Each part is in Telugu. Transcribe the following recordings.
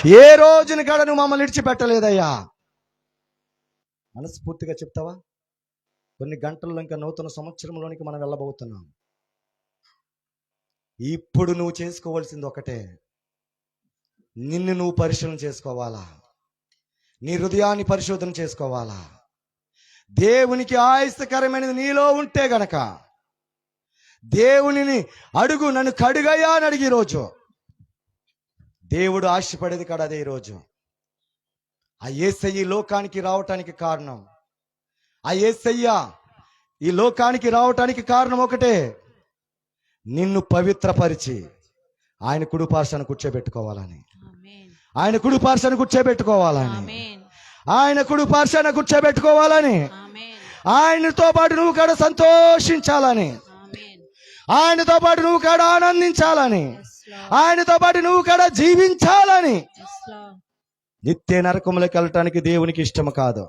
ఏ రోజుని కాడ నువ్వు మమ్మల్ని విడిచిపెట్టలేదయ్యా. మనస్ఫూర్తిగా చెప్తావా? కొన్ని గంటల్లో ఇంకా నూతన సంవత్సరంలోనికి మనం వెళ్ళబోతున్నాం. ఇప్పుడు నువ్వు చేసుకోవాల్సింది ఒకటే, నిన్ను నువ్వు పరిశీలన చేసుకోవాలా, నీ హృదయాన్ని పరిశోధన చేసుకోవాలా. దేవునికి ఆయాసకరమైనది నీలో ఉంటే గనక దేవునిని అడుగు, నన్ను కడుగయ్యా అని అడిగి. ఈరోజు దేవుడు ఆశపడేది కాదు అదే. ఈరోజు ఆ యేసయ్య లోకానికి రావటానికి కారణం, ఆ యేసయ్య ఈ లోకానికి రావటానికి కారణం ఒకటే, నిన్ను పవిత్రపరిచి ఆయన కుడి పార్శ్వాన కూర్చోబెట్టుకోవాలని, ఆయన కుడి పార్శ్వాన కూర్చోబెట్టుకోవాలని, ఆయన కుడి పార్శ్వాన కూర్చోబెట్టుకోవాలని, ఆయనతో పాటు నువ్వు కూడా సంతోషించాలని, ఆయనతో పాటు నువ్వు కూడా ఆనందించాలని, ఆయనతో పాటు నువ్వు కూడా జీవించాలని. నిత్య నరకంలోకి వెళ్ళటానికి దేవునికి ఇష్టం కాదు.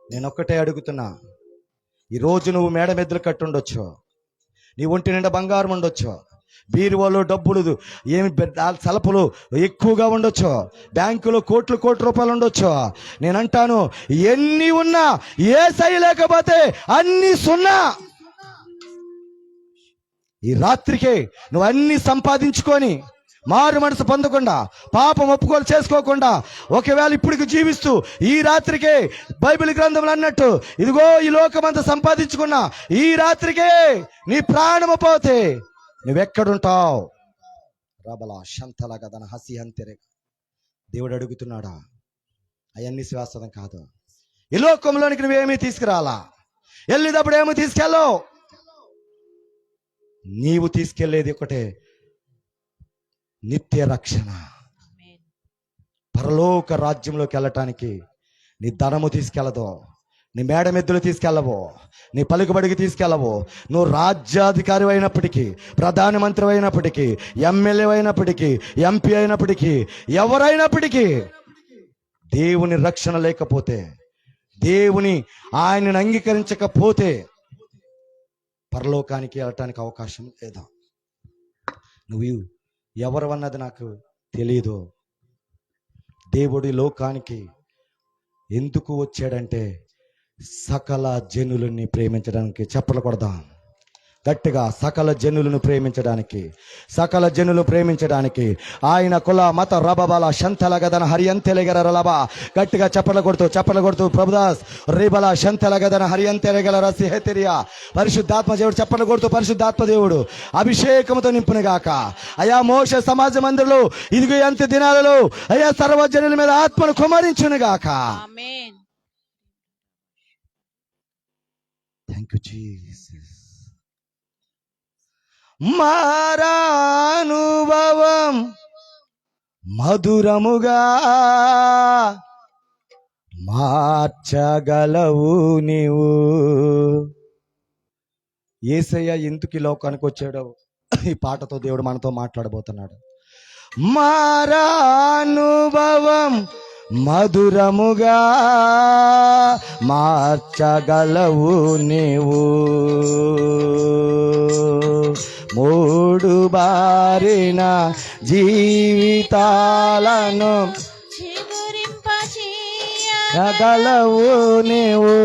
నేను ఒక్కటే అడుగుతున్నా, ఈరోజు నువ్వు మేడ మెద్దలు కట్టుండొచ్చు, నీ ఒంటి నిండా బంగారం ఉండొచ్చు, బీరువాలో డబ్బులు ఏమి సలపులు ఎక్కువగా ఉండొచ్చు, బ్యాంకులో కోట్ల రూపాయలు ఉండొచ్చు. నేనంటాను, ఎన్ని ఉన్నా యేసయ్య లేకపోతే అన్ని సున్నా. ఈ రాత్రికే నువ్వు అన్ని సంపాదించుకొని మారు మనసు పొందకుండా, పాపం ఒప్పుకోలు చేసుకోకుండా, ఒకవేళ ఇప్పటికి జీవిస్తూ ఈ రాత్రికే బైబిల్ గ్రంథంలో అన్నట్టు ఇదిగో ఈ లోకమంతా సంపాదించుకున్నా ఈ రాత్రికే నీ ప్రాణము పోతే నువ్వెక్కడుంటావు? రబలా శంతలాగా తన హసి అంతెరే. దేవుడు అడుగుతున్నాడా? అవన్నీ శాశ్వతం కాదు. ఈ లోకంలోనికి నువ్వేమీ తీసుకురాలా, వెళ్ళేటప్పుడు ఏమీ తీసుకెళ్ళవు. నీవు తీసుకెళ్లేది ఒకటే, నిత్య రక్షణ. పరలోక రాజ్యంలోకి వెళ్ళటానికి నీ ధనము తీసుకెళ్ళదు, నీ మేడమెద్దులు తీసుకెళ్ళవు, నీ పలుకుబడికి తీసుకెళ్ళవు. నువ్వు రాజ్యాధికారి అయినప్పటికీ, ప్రధానమంత్రి అయినప్పటికీ, ఎమ్మెల్యే అయినప్పటికీ, ఎంపీ అయినప్పటికీ, ఎవరైనప్పటికీ దేవుని రక్షణ లేకపోతే, దేవుని ఆయనను అంగీకరించకపోతే పరలోకానికి వెళ్ళటానికి అవకాశం లేదా? నువ్వు ఎవరు అన్నది నాకు తెలియదు. దేవుడి లోకానికి ఎందుకు వచ్చాడంటే సకల జనులని ప్రేమించడానికి. చెప్పలు కొడదాం గట్టిగా, సకల జనులను ప్రేమించడానికి, సకల జనులు ప్రేమించడానికి. ఆయన కుల మత రబబల శంతలగదన హరియంతెలగర రలబ. గట్టిగా చెప్పలు కొడుతూ ప్రభుదాస్ రేబల శంతలగదన హరియంతెలగల రసిహెతిరియా. పరిశుద్ధాత్మ దేవుడు చెప్పలు కొడుతూ, పరిశుద్ధాత్మ దేవుడు అభిషేకముతో నింపునుగాక. అయా మోషే సమాజ మందిరంలో ఇదిగో ఎంత దినాలలో అయా సర్వజనుల మీద ఆత్మను కుమరించునుగాక. Thank you Jesus. మారానుభవం మధురముగా మార్చగలవు నీవు. యేసయ్య ఎందుకు ఈ లోకానికి వచ్చాడో ఈ పాటతో దేవుడు మనతో మాట్లాడబోతున్నాడు. మారానుభవం మధురముగా మార్చగలవు నీవు. మూడు బారిన జీవితాలను చిగురింపచేయగలవు నీవు.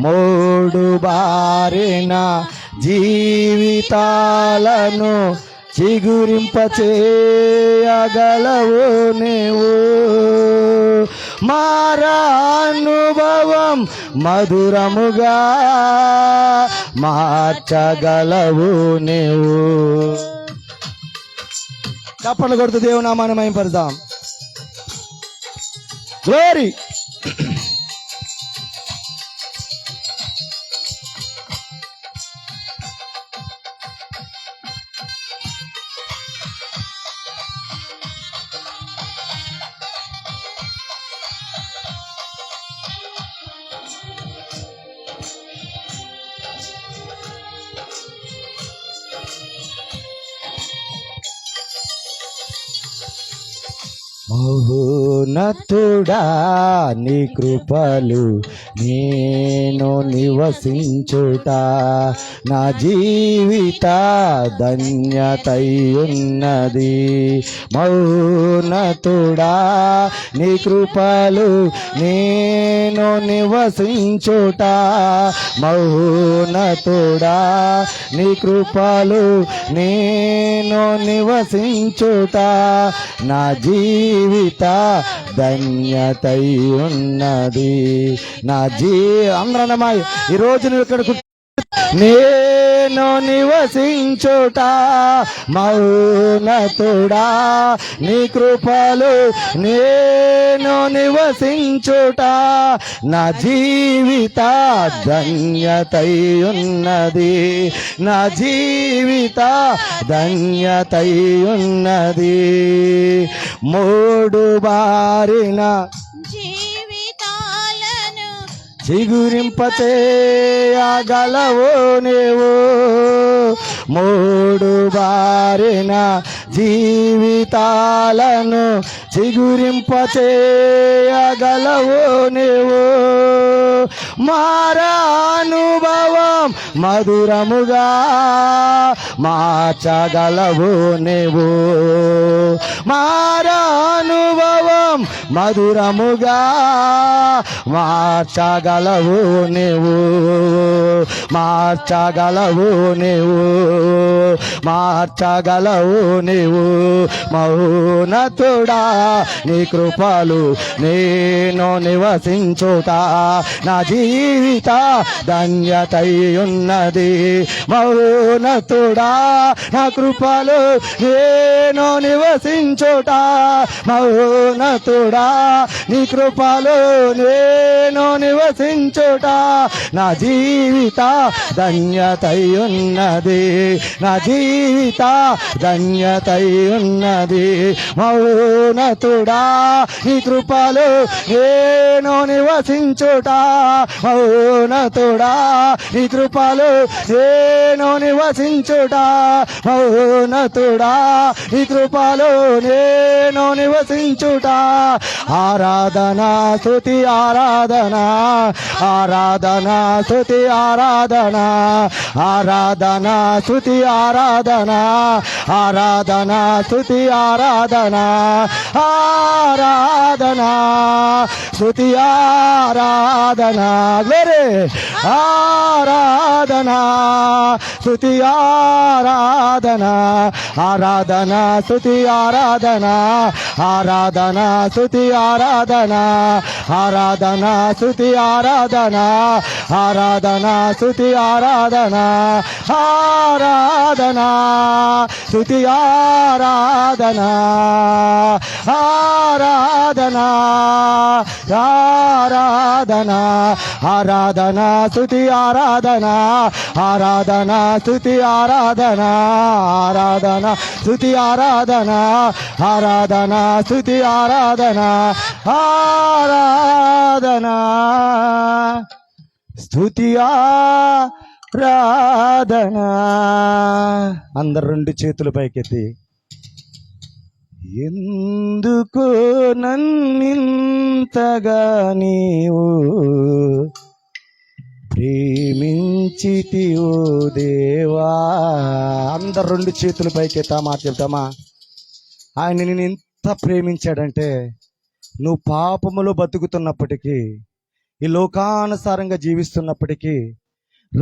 మూడు బారిన జీవితాలను చిగురింపచేయగలవు నీవు. మారానుభవం మధురముగా మార్చగలవు నీవు. చప్పట్లు కొడుతూ దేవుని నామాన్ని మహిమపరుద్దాం. గ్లోరీ. మహోన్నతుడా నీ కృపలు నేను నివసించుట నా జీవిత ధన్యతై ఉన్నది. మహోన్నతుడా నీ కృపలు నేను నివసించుట మహోన్నతుడా నీ కృపలు నేను నివసించుట నా జీవిత ధన్యతై ఉన్నది. అందరన్నమా ఈరోజు నువ్వు ఇక్కడ నేను నివసించుట మౌనతుడా నీ కృపలు నేను నివసించుట నా జీవిత ధన్యతై ఉన్నది. నా జీవిత ధన్యతై ఉన్నది. మూడు బారిన చిగురింపచేయగలవు నీవు. మూడు బారిన జీవితాలను చిగురింపచేయగలవు నీవు. మారానుభవం మధురముగా మార్చగలవు నీవు. మారానుభవం మధురముగా మార్చగలవు నీవు. మార్చగలవు నీవు. మార్చగలవు నీవు. మౌనతుడా నీ కృపలు నేను నివసించుట నా జీవిత ధన్యతై ఉన్నది. మౌనతుడా నా కృపలు నేను నివసించుట మౌనతుడా నీ కృపలు నేను నివసించుట నా జీవిత ధన్యతై ఉన్నది. నా జీవిత ధన్యతై ఉన్నది. మౌనతుడా నీ కృపలు నేను నివసించుట మౌనతుడా నీ కృపలు నేను నివసించుట మౌనతుడా నీ కృపలు నేను నివసించుట. ఆరాధన స్తుతి ఆరాధన ఆరాధన స్తుతి ఆరాధన ఆరాధన స్తుతి ఆరాధన ఆరాధన స్తుతి ఆరాధన ఆరాధన స్తుతి ఆరాధన వేరే ఆరాధన స్తుతి ఆరాధన ఆరాధన స్తుతి ఆరాధన ఆరాధన స్తుతి ఆరాధన ఆరాధన స్తుతి ఆరాధన ఆరాధన స్తుతి ఆరాధన ఆరాధన స్తుతి ఆరాధన ఆరాధన ఆరాధన ఆరాధన స్తుతి ఆరాధన ఆరాధన స్తుతి ఆరాధన ఆరాధన స్తుతి ఆరాధన ఆరాధన స్తుతి ఆరాధన ఆరాధన స్తుతి ఆరాధన. అందరు రెండు చేతులు పైకెత్తి ఎందుకు నన్నింతగా నీవు ప్రేమించితివో దేవా. అందరు రెండు చేతులు పైకెత్తామా చెప్తామా. ఆయన నేను ఎంత ప్రేమించాడంటే నువ్వు పాపములో బతుకుతున్నప్పటికీ ఈ లోకానుసారంగా జీవిస్తున్నప్పటికీ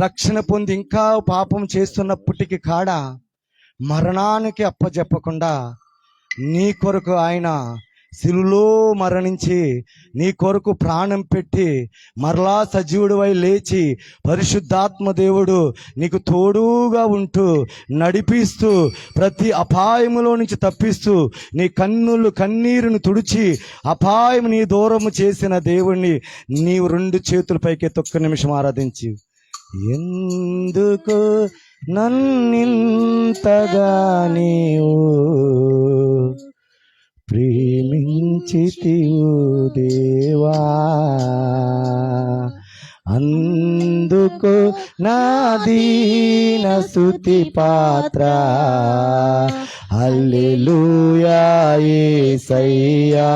రక్షణ పొంది ఇంకా పాపం చేస్తున్నప్పటికీ కాడ మరణానికి అప్పజెప్పకుండా నీ కొరకు ఆయన శిలువలో మరణించి నీ కొరకు ప్రాణం పెట్టి మరలా సజీవుడివై లేచి పరిశుద్ధాత్మ దేవుడు నీకు తోడుగా ఉంటూ నడిపిస్తూ ప్రతి అపాయములో నుంచి తప్పిస్తూ నీ కన్నీరును తుడిచి అపాయం నీ దూరము చేసిన దేవుణ్ణి నీవు రెండు చేతులపైకి ఒక్క నిమిషం ఆరాధించి ఎందుకు నన్నింతగా నీవు ప్రేమించితివో దేవా. అందుకు నా దీన స్తుతి పాత్ర హల్లెలూయా యేసయ్యా,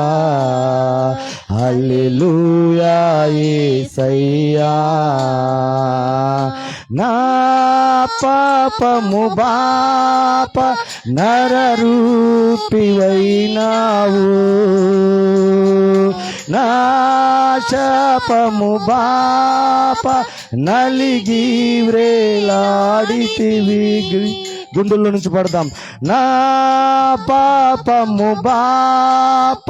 హల్లెలూయా యేసయ్యా. నా పాపము బాప నరరూపివైనావు, నా శాపము బాప నలిగి వ్రేలాడితివి. గుండెల్లో నుంచి పడదాం. నా పాపము బాప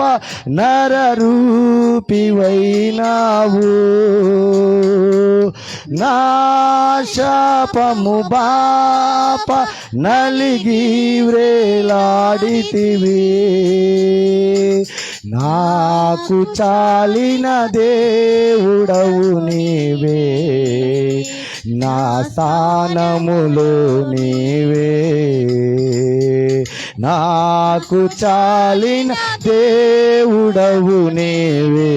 నరరూపివైనావు, నా శాపము బాప నలిగి వ్రేలాడితివి. నాకు చాలిన దేవుడవు నీవే, నా స్థానములో నీవే. నాకు చాలిన దేవుడవు నీవే,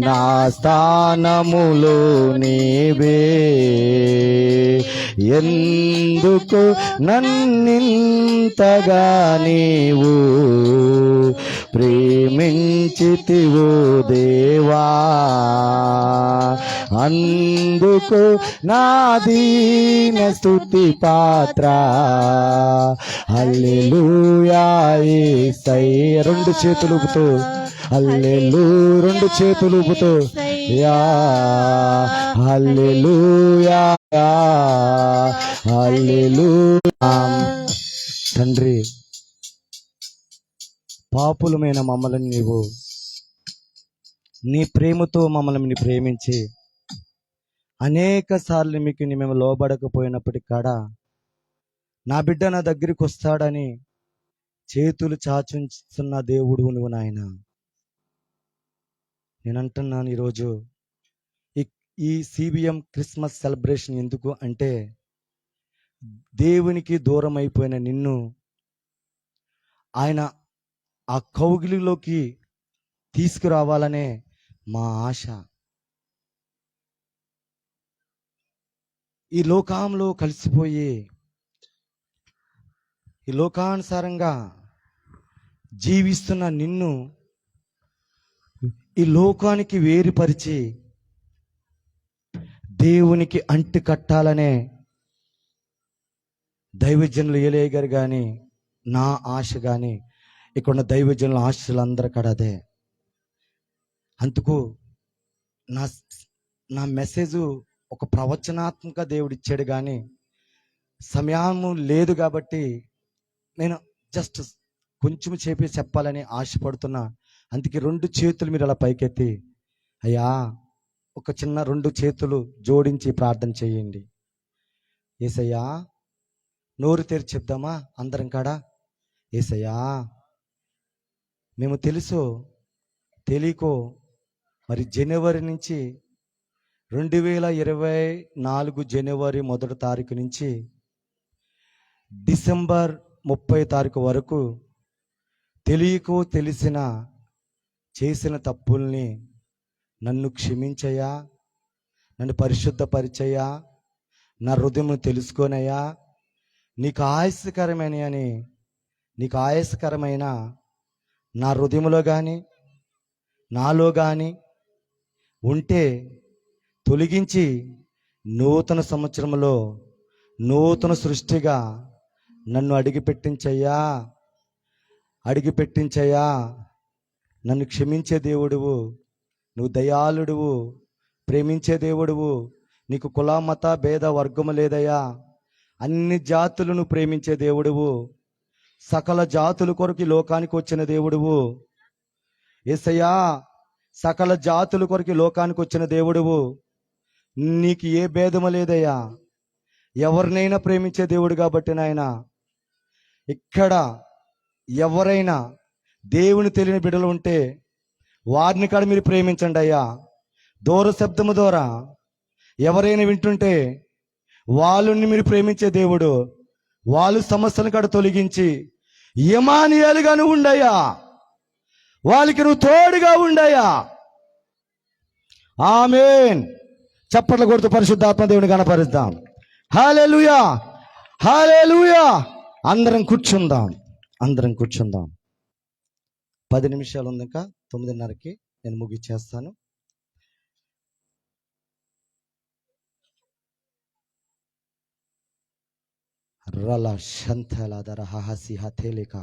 నా స్థానములో నీవే. ఎందుకు నన్నింతగా నీవు ప్రేమించితివో దేవా, అందుకు నా దీన స్తుతి పాత్ర. హల్లెలూయా యేసయ్యా. రెండు చేతులుపుతూ హల్లెలూయా, రెండు చేతులుపుతూ యా హల్లెలూయా, హల్లెలూయా. తండ్రి, పాపులమైన మమ్మల్ని నీవు నీ ప్రేమతో మమ్మల్ని ప్రేమించి అనేక సార్లు మీకు మేము లోబడకపోయినప్పటికీ కాడ నా బిడ్డ నా దగ్గరికి వస్తాడని చేతులు చాచుతున్న దేవుడు నువ్వు నాయన. నేను అంటున్నాను ఈరోజు ఈ సిబిఎం క్రిస్మస్ సెలబ్రేషన్ ఎందుకు అంటే, దేవునికి దూరం అయిపోయిన నిన్ను ఆయన ఆ కౌగిలిలోకి తీసుకురావాలనే మా ఆశ. ఈ లోకంలో కలిసిపోయి ఈ లోకానుసారంగా జీవిస్తున్న నిన్ను ఈ లోకానికి వేరుపరిచి దేవునికి అంటి కట్టాలనే దైవజనులు ఏలయ్య గారు కానీ నా ఆశ కానీ ఇక్కడ దైవజనుల ఆశలు అందరూ కూడా అదే. అందుకు నా మెసేజ్ ఒక ప్రవచనాత్మక దేవుడు ఇచ్చాడు, కానీ సమయము లేదు కాబట్టి నేను జస్ట్ కొంచెం చెప్పాలని ఆశపడుతున్నా. అందుకే రెండు చేతులు మీరు అలా పైకెత్తి, అయ్యా ఒక చిన్న రెండు చేతులు జోడించి ప్రార్థన చేయండి. యేసయ్యా, నోరు తెరిచి చెప్దామా అందరం కాడా? యేసయ్యా, మేము తెలుసో తెలియకో మరి జనవరి నుంచి 2024 జనవరి 1వ తారీఖు నుంచి డిసెంబర్ 30వ తారీఖు వరకు తెలియకో తెలిసిన చేసిన తప్పుల్ని నన్ను క్షమించయ్యా, నన్ను పరిశుద్ధపరిచయ్యా, నా హృదయం తెలుసుకోనయ్యా. నీకు ఆయాసకరమైన నా హృదయంలో కానీ నాలో కానీ ఉంటే తొలగించి నూతన సంవత్సరంలో నూతన సృష్టిగా నన్ను అడిగిపెట్టించయ్యా. నన్ను క్షమించే దేవుడువు, నువ్వు దయాళుడువు, ప్రేమించే దేవుడువు. నీకు కుల మత భేద వర్గము లేదయ్యా. అన్ని జాతులను ప్రేమించే దేవుడువు, సకల జాతుల కొరకు లోకానికి వచ్చిన దేవుడువు. యేసయ్యా, సకల జాతుల కొరకు లోకానికి వచ్చిన దేవుడువు. నీకు ఏ భేదము లేదయ్యా. ఎవరినైనా ప్రేమించే దేవుడు కాబట్టి నాయన, ఇక్కడ ఎవరైనా దేవుని తెలియని బిడ్డలు ఉంటే వారిని కూడా మీరు ప్రేమించండి అయ్యా. దూర శబ్దము ద్వారా ఎవరైనా వింటుంటే వాళ్ళని మీరు ప్రేమించే దేవుడు. వాళ్ళు సమస్యలను కూడా తొలగించి ఇమానుయేలుగా నువ్వు ఉండయ్యా, వాళ్ళకి నువ్వు తోడుగా ఉండయ్యా. ఆమేన్. చప్పట్లు కొడుతూ పరిశుద్ధాత్మ దేవుని కనపరుద్దాం. హల్లెలూయా, హల్లెలూయా. అందరం కూర్చుందాం, అందరం కూర్చుందాం. 10 నిమిషాలు ఉంది, ఇంకా 9:30కి నేను ముగిచ్చేస్తాను. రల శంతల దర హహసి హతేలిక.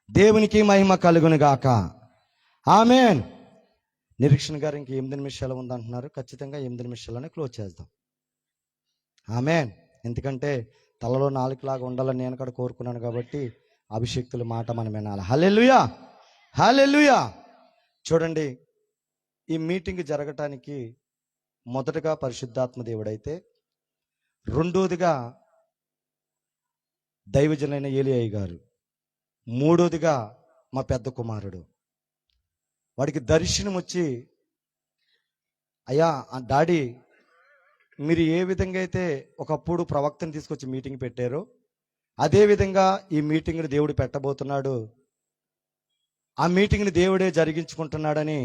దేవునికి మహిమ కలుగును గాక. ఆమేన్. నిరీక్షణ గారు ఇంక 8 నిమిషాలు ఉందంటున్నారు. ఖచ్చితంగా 8 నిమిషాల్లోనే క్లోజ్ చేద్దాం. ఆమేన్. ఎందుకంటే తలలో 4 లాగా ఉండాలని నేను కూడా కోరుకున్నాను కాబట్టి అభిషేక్తుల మాట మనం వినాలి. హల్లెలూయా, హల్లెలూయా. చూడండి, ఈ మీటింగ్ జరగటానికి మొదటగా పరిశుద్ధాత్మ దేవుడైతే, రెండోదిగా దైవజనులైన ఏలీయా గారు, మూడోదిగా మా పెద్ద కుమారుడు. వాడికి దర్శనం వచ్చి, అయ్యా డాడీ, మీరు ఏ విధంగా అయితే ఒకప్పుడు ప్రవక్తను తీసుకొచ్చి మీటింగ్ పెట్టారో అదే విధంగా ఈ మీటింగ్ని దేవుడు పెట్టబోతున్నాడు, ఆ మీటింగ్ని దేవుడే జరిగించుకుంటున్నాడని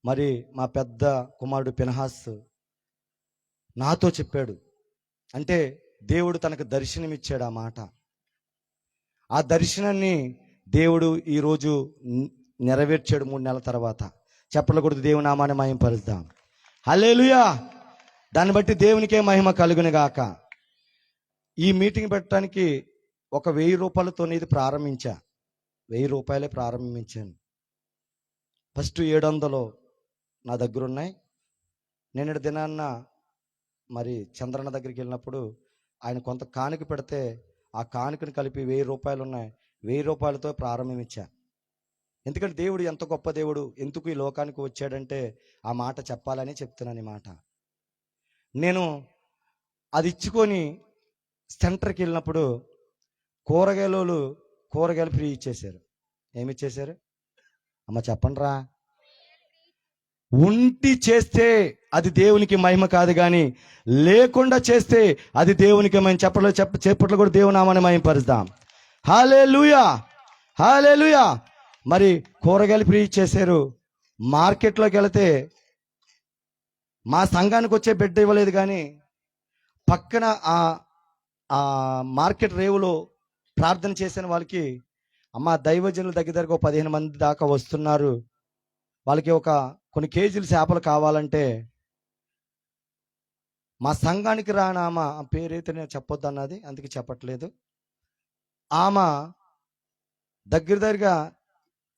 మరి మా పెద్ద కుమారుడు పినహాస్ నాతో చెప్పాడు. అంటే దేవుడు తనకు దర్శనం ఇచ్చాడు. ఆ మాట, ఆ దర్శనాన్ని దేవుడు ఈరోజు నెరవేర్చాడు 3 నెలల తర్వాత. చెప్పలకూడదు, దేవుని నామాన్ని మహిమపరుద్దాం. హల్లెలూయా. దాన్ని బట్టి దేవునికే మహిమ కలుగును గాక. ఈ మీటింగ్ పెట్టడానికి ఒక 1000 రూపాయలతో ఇది ప్రారంభించా. 1000 రూపాయలే ప్రారంభించాను. ఫస్ట్ 700 నా దగ్గర ఉన్నాయి. నిన్నటి దినాన్న మరి చంద్రన్న దగ్గరికి వెళ్ళినప్పుడు ఆయన కొంత కానుక పెడితే ఆ కానుకను కలిపి 1000 రూపాయలు ఉన్నాయి. 1000 రూపాయలతో ప్రారంభించా. ఎందుకంటే దేవుడు ఎంత గొప్ప దేవుడు, ఎందుకు ఈ లోకానికి వచ్చాడంటే ఆ మాట చెప్పాలని చెప్తున్నాను. ఈ మాట నేను అది ఇచ్చుకొని సెంటర్కి వెళ్ళినప్పుడు కూరగాయలు ఫ్రీ ఇచ్చేశారు. ఏమి ఇచ్చేశారు అమ్మ చెప్పండి రా. ఉంటి చేస్తే అది దేవునికి మహిమ కాదు, కానీ లేకుండా చేస్తే అది దేవునికి మహిమ. చెప్పట్లు కూడా దేవుని నామాన్ని మహిమపరుద్దాం. హల్లెలూయా, హల్లెలూయా. మరి కూరగాయలు ఫ్రీ ఇచ్చేశారు. మార్కెట్లోకి వెళితే మా సంఘానికి వచ్చే బిడ్డ ఇవ్వలేదు, కానీ పక్కన ఆ మార్కెట్ రేవులో ప్రార్థన చేసిన వాళ్ళకి, అమ్మ దైవజనుల దగ్గర ఒక 15 మంది దాకా వస్తున్నారు, వాళ్ళకి కొన్ని కేజీలు చేపలు కావాలంటే మా సంఘానికి రానామా, ఆ పేరైతే నేను చెప్పొద్దు అన్నది, అందుకే చెప్పట్లేదు. ఆమె దగ్గరగా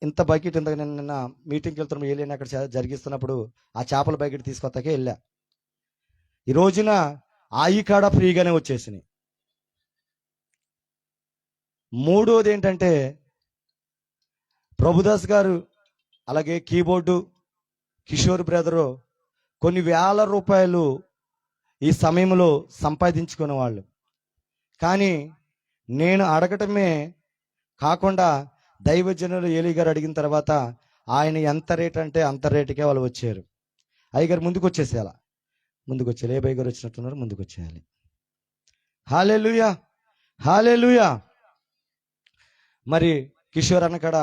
ఇంత బకెట్, ఇంత నిన్న మీటింగ్కి వెళ్తున్నప్పుడు వెళ్ళిన అక్కడ జరిగిస్తున్నప్పుడు ఆ చేపల బకెట్ తీసుకొస్తాకే వెళ్ళా. ఈ రోజున ఆయి కాడ ఫ్రీగానే వచ్చేసినాయి. మూడోది ఏంటంటే ప్రభుదాస్ గారు అలాగే కీబోర్డు కిషోర్ బ్రదరు కొన్ని 1000 రూపాయలు ఈ సమయంలో సంపాదించుకునే వాళ్ళు. కానీ నేను అడగటమే కాకుండా దైవజనులు ఏలీ గారు అడిగిన తర్వాత ఆయన ఎంత రేట్ అంటే అంత రేటుకే వాళ్ళు వచ్చారు. అయ్యగారు ముందుకు వచ్చేసేయాల, ముందుకు వచ్చేయాలి. ఏ బయ్య గారు వచ్చినట్టున్నారు, ముందుకు వచ్చేయాలి. హల్లెలూయా, హల్లెలూయా. మరి కిషోర్ అన్న కాడ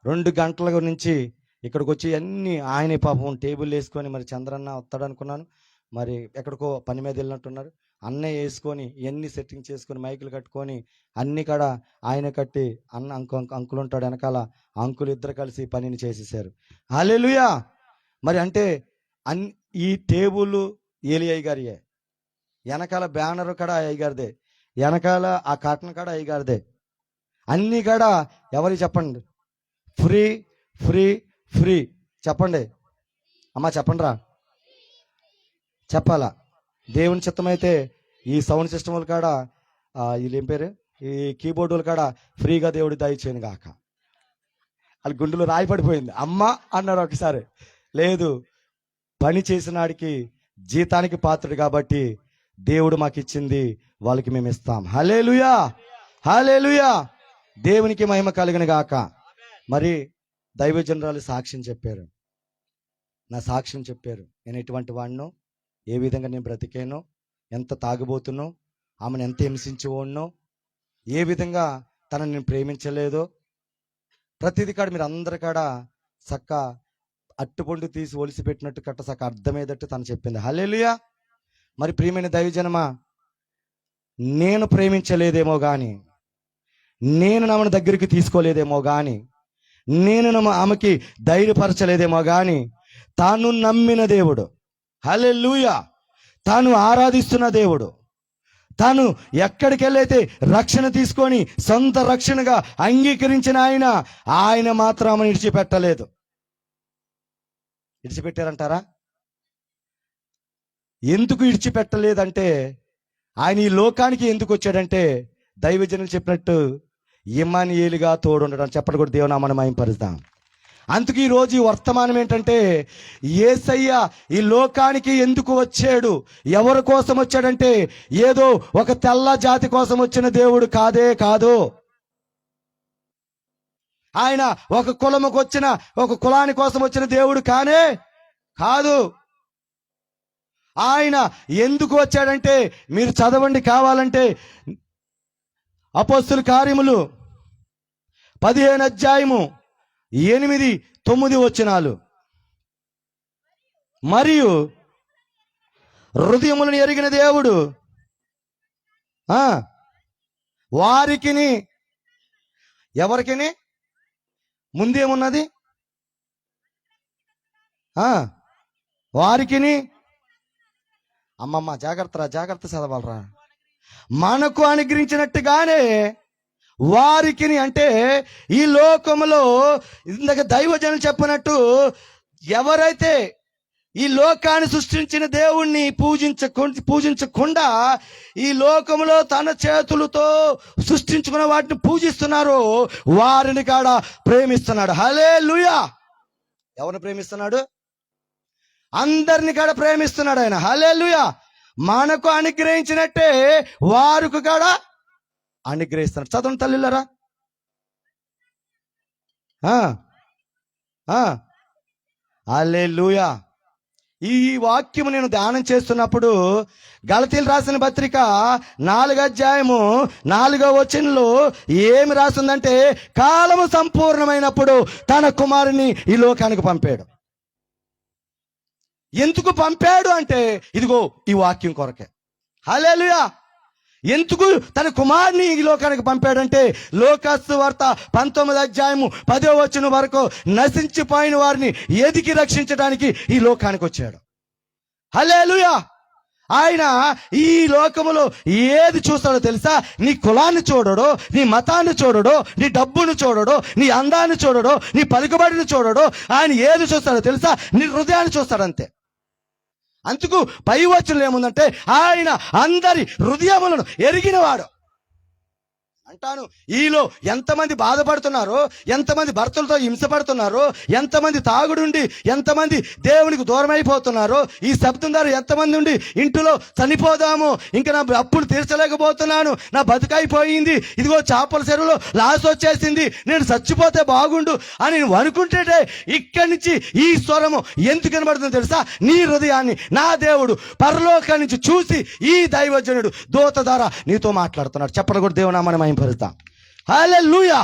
2 గంటల నుంచి ఇక్కడికి వచ్చి అన్ని ఆయన పాపం టేబుల్ వేసుకొని, మరి చంద్రన్న వస్తాడు అనుకున్నాను, మరి ఎక్కడికో పని మీద వెళ్ళినట్టున్నారు. అన్నయ్య వేసుకొని ఇవన్నీ సెట్టింగ్ చేసుకొని మైకులు కట్టుకొని అన్ని కాడ ఆయన కట్టి అన్న అంకులు ఉంటాడు వెనకాల, అంకులు ఇద్దరు కలిసి పనిని చేసేసారు. హల్లెలూయా. మరి అంటే ఈ టేబుల్ ఏలీ గారియే, వెనకాల బ్యానర్ కాడ అయ్యగారిదే, వెనకాల ఆ కాటన్ కాడ అయ్యగారిదే, అన్ని కాడ ఎవరికి చెప్పండి, ఫ్రీ ఫ్రీ ఫ్రీ. చెప్పండి అమ్మా, చెప్పండి రా, చెప్పాలా. దేవుని చిత్తమైతే ఈ సౌండ్ సిస్టమ్ కాడ వీళ్ళు ఏం పేరు, ఈ కీబోర్డుల కాడ ఫ్రీగా దేవుడు దయచేయను గాక. వాళ్ళ గుండెలు రాయి పడిపోయింది. అమ్మ అన్నారు ఒకసారి. లేదు, పని చేసినాడికి జీతానికి పాత్రుడు కాబట్టి దేవుడు మాకు ఇచ్చింది వాళ్ళకి మేము ఇస్తాం. హల్లెలూయా, హల్లెలూయా. దేవునికి మహిమ కలుగును గాక. మరి దైవజనురాలు సాక్ష్యం చెప్పారు, నా సాక్ష్యం చెప్పారు. నేను ఎటువంటి వాడినో, ఏ విధంగా నేను బ్రతికానో, ఎంత తాగుబోతున్నో, ఆమెను ఎంత హింసించేవాడినో, ఏ విధంగా తనని నేను ప్రేమించలేదో, ప్రతిదీ కాడ మీరు అందరి కాడ చక్క అట్టుపండు తీసి ఒలిసి పెట్టినట్టు కట్ట చక్క అర్థమయ్యేటట్టు తను చెప్పింది. హల్లెలూయా. మరి ప్రియమైన దైవజనమా, నేను ప్రేమించలేదేమో కానీ నేను ఆమెను దగ్గరికి తీసుకోలేదేమో గాని, ఆమెకి ధైర్యపరచలేదేమో గాని, తాను నమ్మిన దేవుడు, హల్లెలూయా, తాను ఆరాధిస్తున్న దేవుడు, తాను ఎక్కడికి వెళ్ళైతే రక్షణ తీసుకొని సొంత రక్షణగా అంగీకరించిన ఆయన మాత్రం ఆమెను విడిచిపెట్టలేదు. విడిచిపెట్టారంటారా? ఎందుకు విడిచిపెట్టలేదంటే, ఆయన ఈ లోకానికి ఎందుకు వచ్చాడంటే, దైవజనులు చెప్పినట్టు ఇమ్మానుయేలుగా తోడుండడం. చెప్పడం కూడా దేవునామాన్ని మహిమపరుస్తాం. అందుకు ఈరోజు ఈ వర్తమానం ఏంటంటే, యేసయ్య ఈ లోకానికి ఎందుకు వచ్చాడు, ఎవరి కోసం వచ్చాడంటే, ఏదో ఒక తెల్ల జాతి కోసం వచ్చిన దేవుడు కాదే కాదు. ఆయన ఒక కులముకు వచ్చిన, ఒక కులాని కోసం వచ్చిన దేవుడు కానే కాదు. ఆయన ఎందుకు వచ్చాడంటే, మీరు చదవండి కావాలంటే, అపోస్తుల కార్యములు 15:8-9 వచనాలు. మరియు హృదయములను ఎరిగిన దేవుడు వారికిని, ఎవరికిని, ముందేమున్నది, వారికిని, అమ్మమ్మ జాగ్రత్త చదవాలరా, మనకు అనుగ్రహించినట్టుగానే వారికిని, అంటే ఈ లోకములో ఇందాక దైవజనులు చెప్పినట్టు, ఎవరైతే ఈ లోకాన్ని సృష్టించిన దేవుణ్ణి పూజించకుండా ఈ లోకములో తన చేతులతో సృష్టించుకున్న వాటిని పూజిస్తున్నారో వారిని కాడ ప్రేమిస్తున్నాడు. హల్లెలూయా. ఎవరిని ప్రేమిస్తున్నాడు? అందరిని కాడ ప్రేమిస్తున్నాడు ఆయన. హల్లెలూయా. మనకు అనుగ్రహించినట్టే వారికి కూడా అనుగ్రహిస్తున్నాడు. చదవండి తల్లిలారా. హల్లెలూయా. ఈ వాక్యము నేను ధ్యానం చేస్తున్నప్పుడు గలతీయులు రాసిన పత్రిక 4:4 ఏమి రాసిందంటే, కాలము సంపూర్ణమైనప్పుడు తన కుమారుని ఈ లోకానికి పంపాడు. ఎందుకు పంపాడు అంటే, ఇదిగో ఈ వాక్యం కొరకే. హల్లెలూయా. ఎందుకు తన కుమారుని ఈ లోకానికి పంపాడంటే, లోకాసు వార్త 19:10 వరకు నశించిపోయిన వారిని ఎదికి రక్షించడానికి ఈ లోకానికి వచ్చాడు. హల్లెలూయా. ఆయన ఈ లోకములో ఏది చూస్తాడో తెలుసా? నీ కులాన్ని చూడడో, నీ మతాన్ని చూడడో, నీ డబ్బును చూడడో, నీ అందాన్ని చూడడో, నీ పలుకుబడిని చూడడో. ఆయన ఏది చూస్తాడో తెలుసా? నీ హృదయాన్ని చూస్తాడంతే. అందుకు పై వచనంలో ఏముందంటే, ఆయన అందరి హృదయములను ఎరిగినవాడు అంటాను. ఈలో ఎంతమంది బాధపడుతున్నారో, ఎంతమంది భర్తలతో హింసపడుతున్నారో, ఎంతమంది తాగుడుండి ఎంతమంది దేవునికి దూరం అయిపోతున్నారో, ఈ శబ్దం ద్వారా ఎంతమంది ఉండి ఇంటిలో చనిపోదాము, ఇంకా నా అప్పులు తీర్చలేకపోతున్నాను, నా బతుకైపోయింది, ఇదిగో చేపల చెరువులో లాస్ వచ్చేసింది, నేను చచ్చిపోతే బాగుండు అని నువ్వు అనుకుంటే, ఇక్కడి నుంచి ఈ స్వరము ఎందుకు వినబడుతుందో తెలుసా? నీ హృదయాన్ని నా దేవుడు పరలోకం నుంచి చూసి ఈ దైవజనుడు దూత ద్వారా నీతో మాట్లాడుతున్నాడు. చెప్పడం కూడా దేవునామాన్ని మహిమపరుస్తాం. హల్లెలూయా.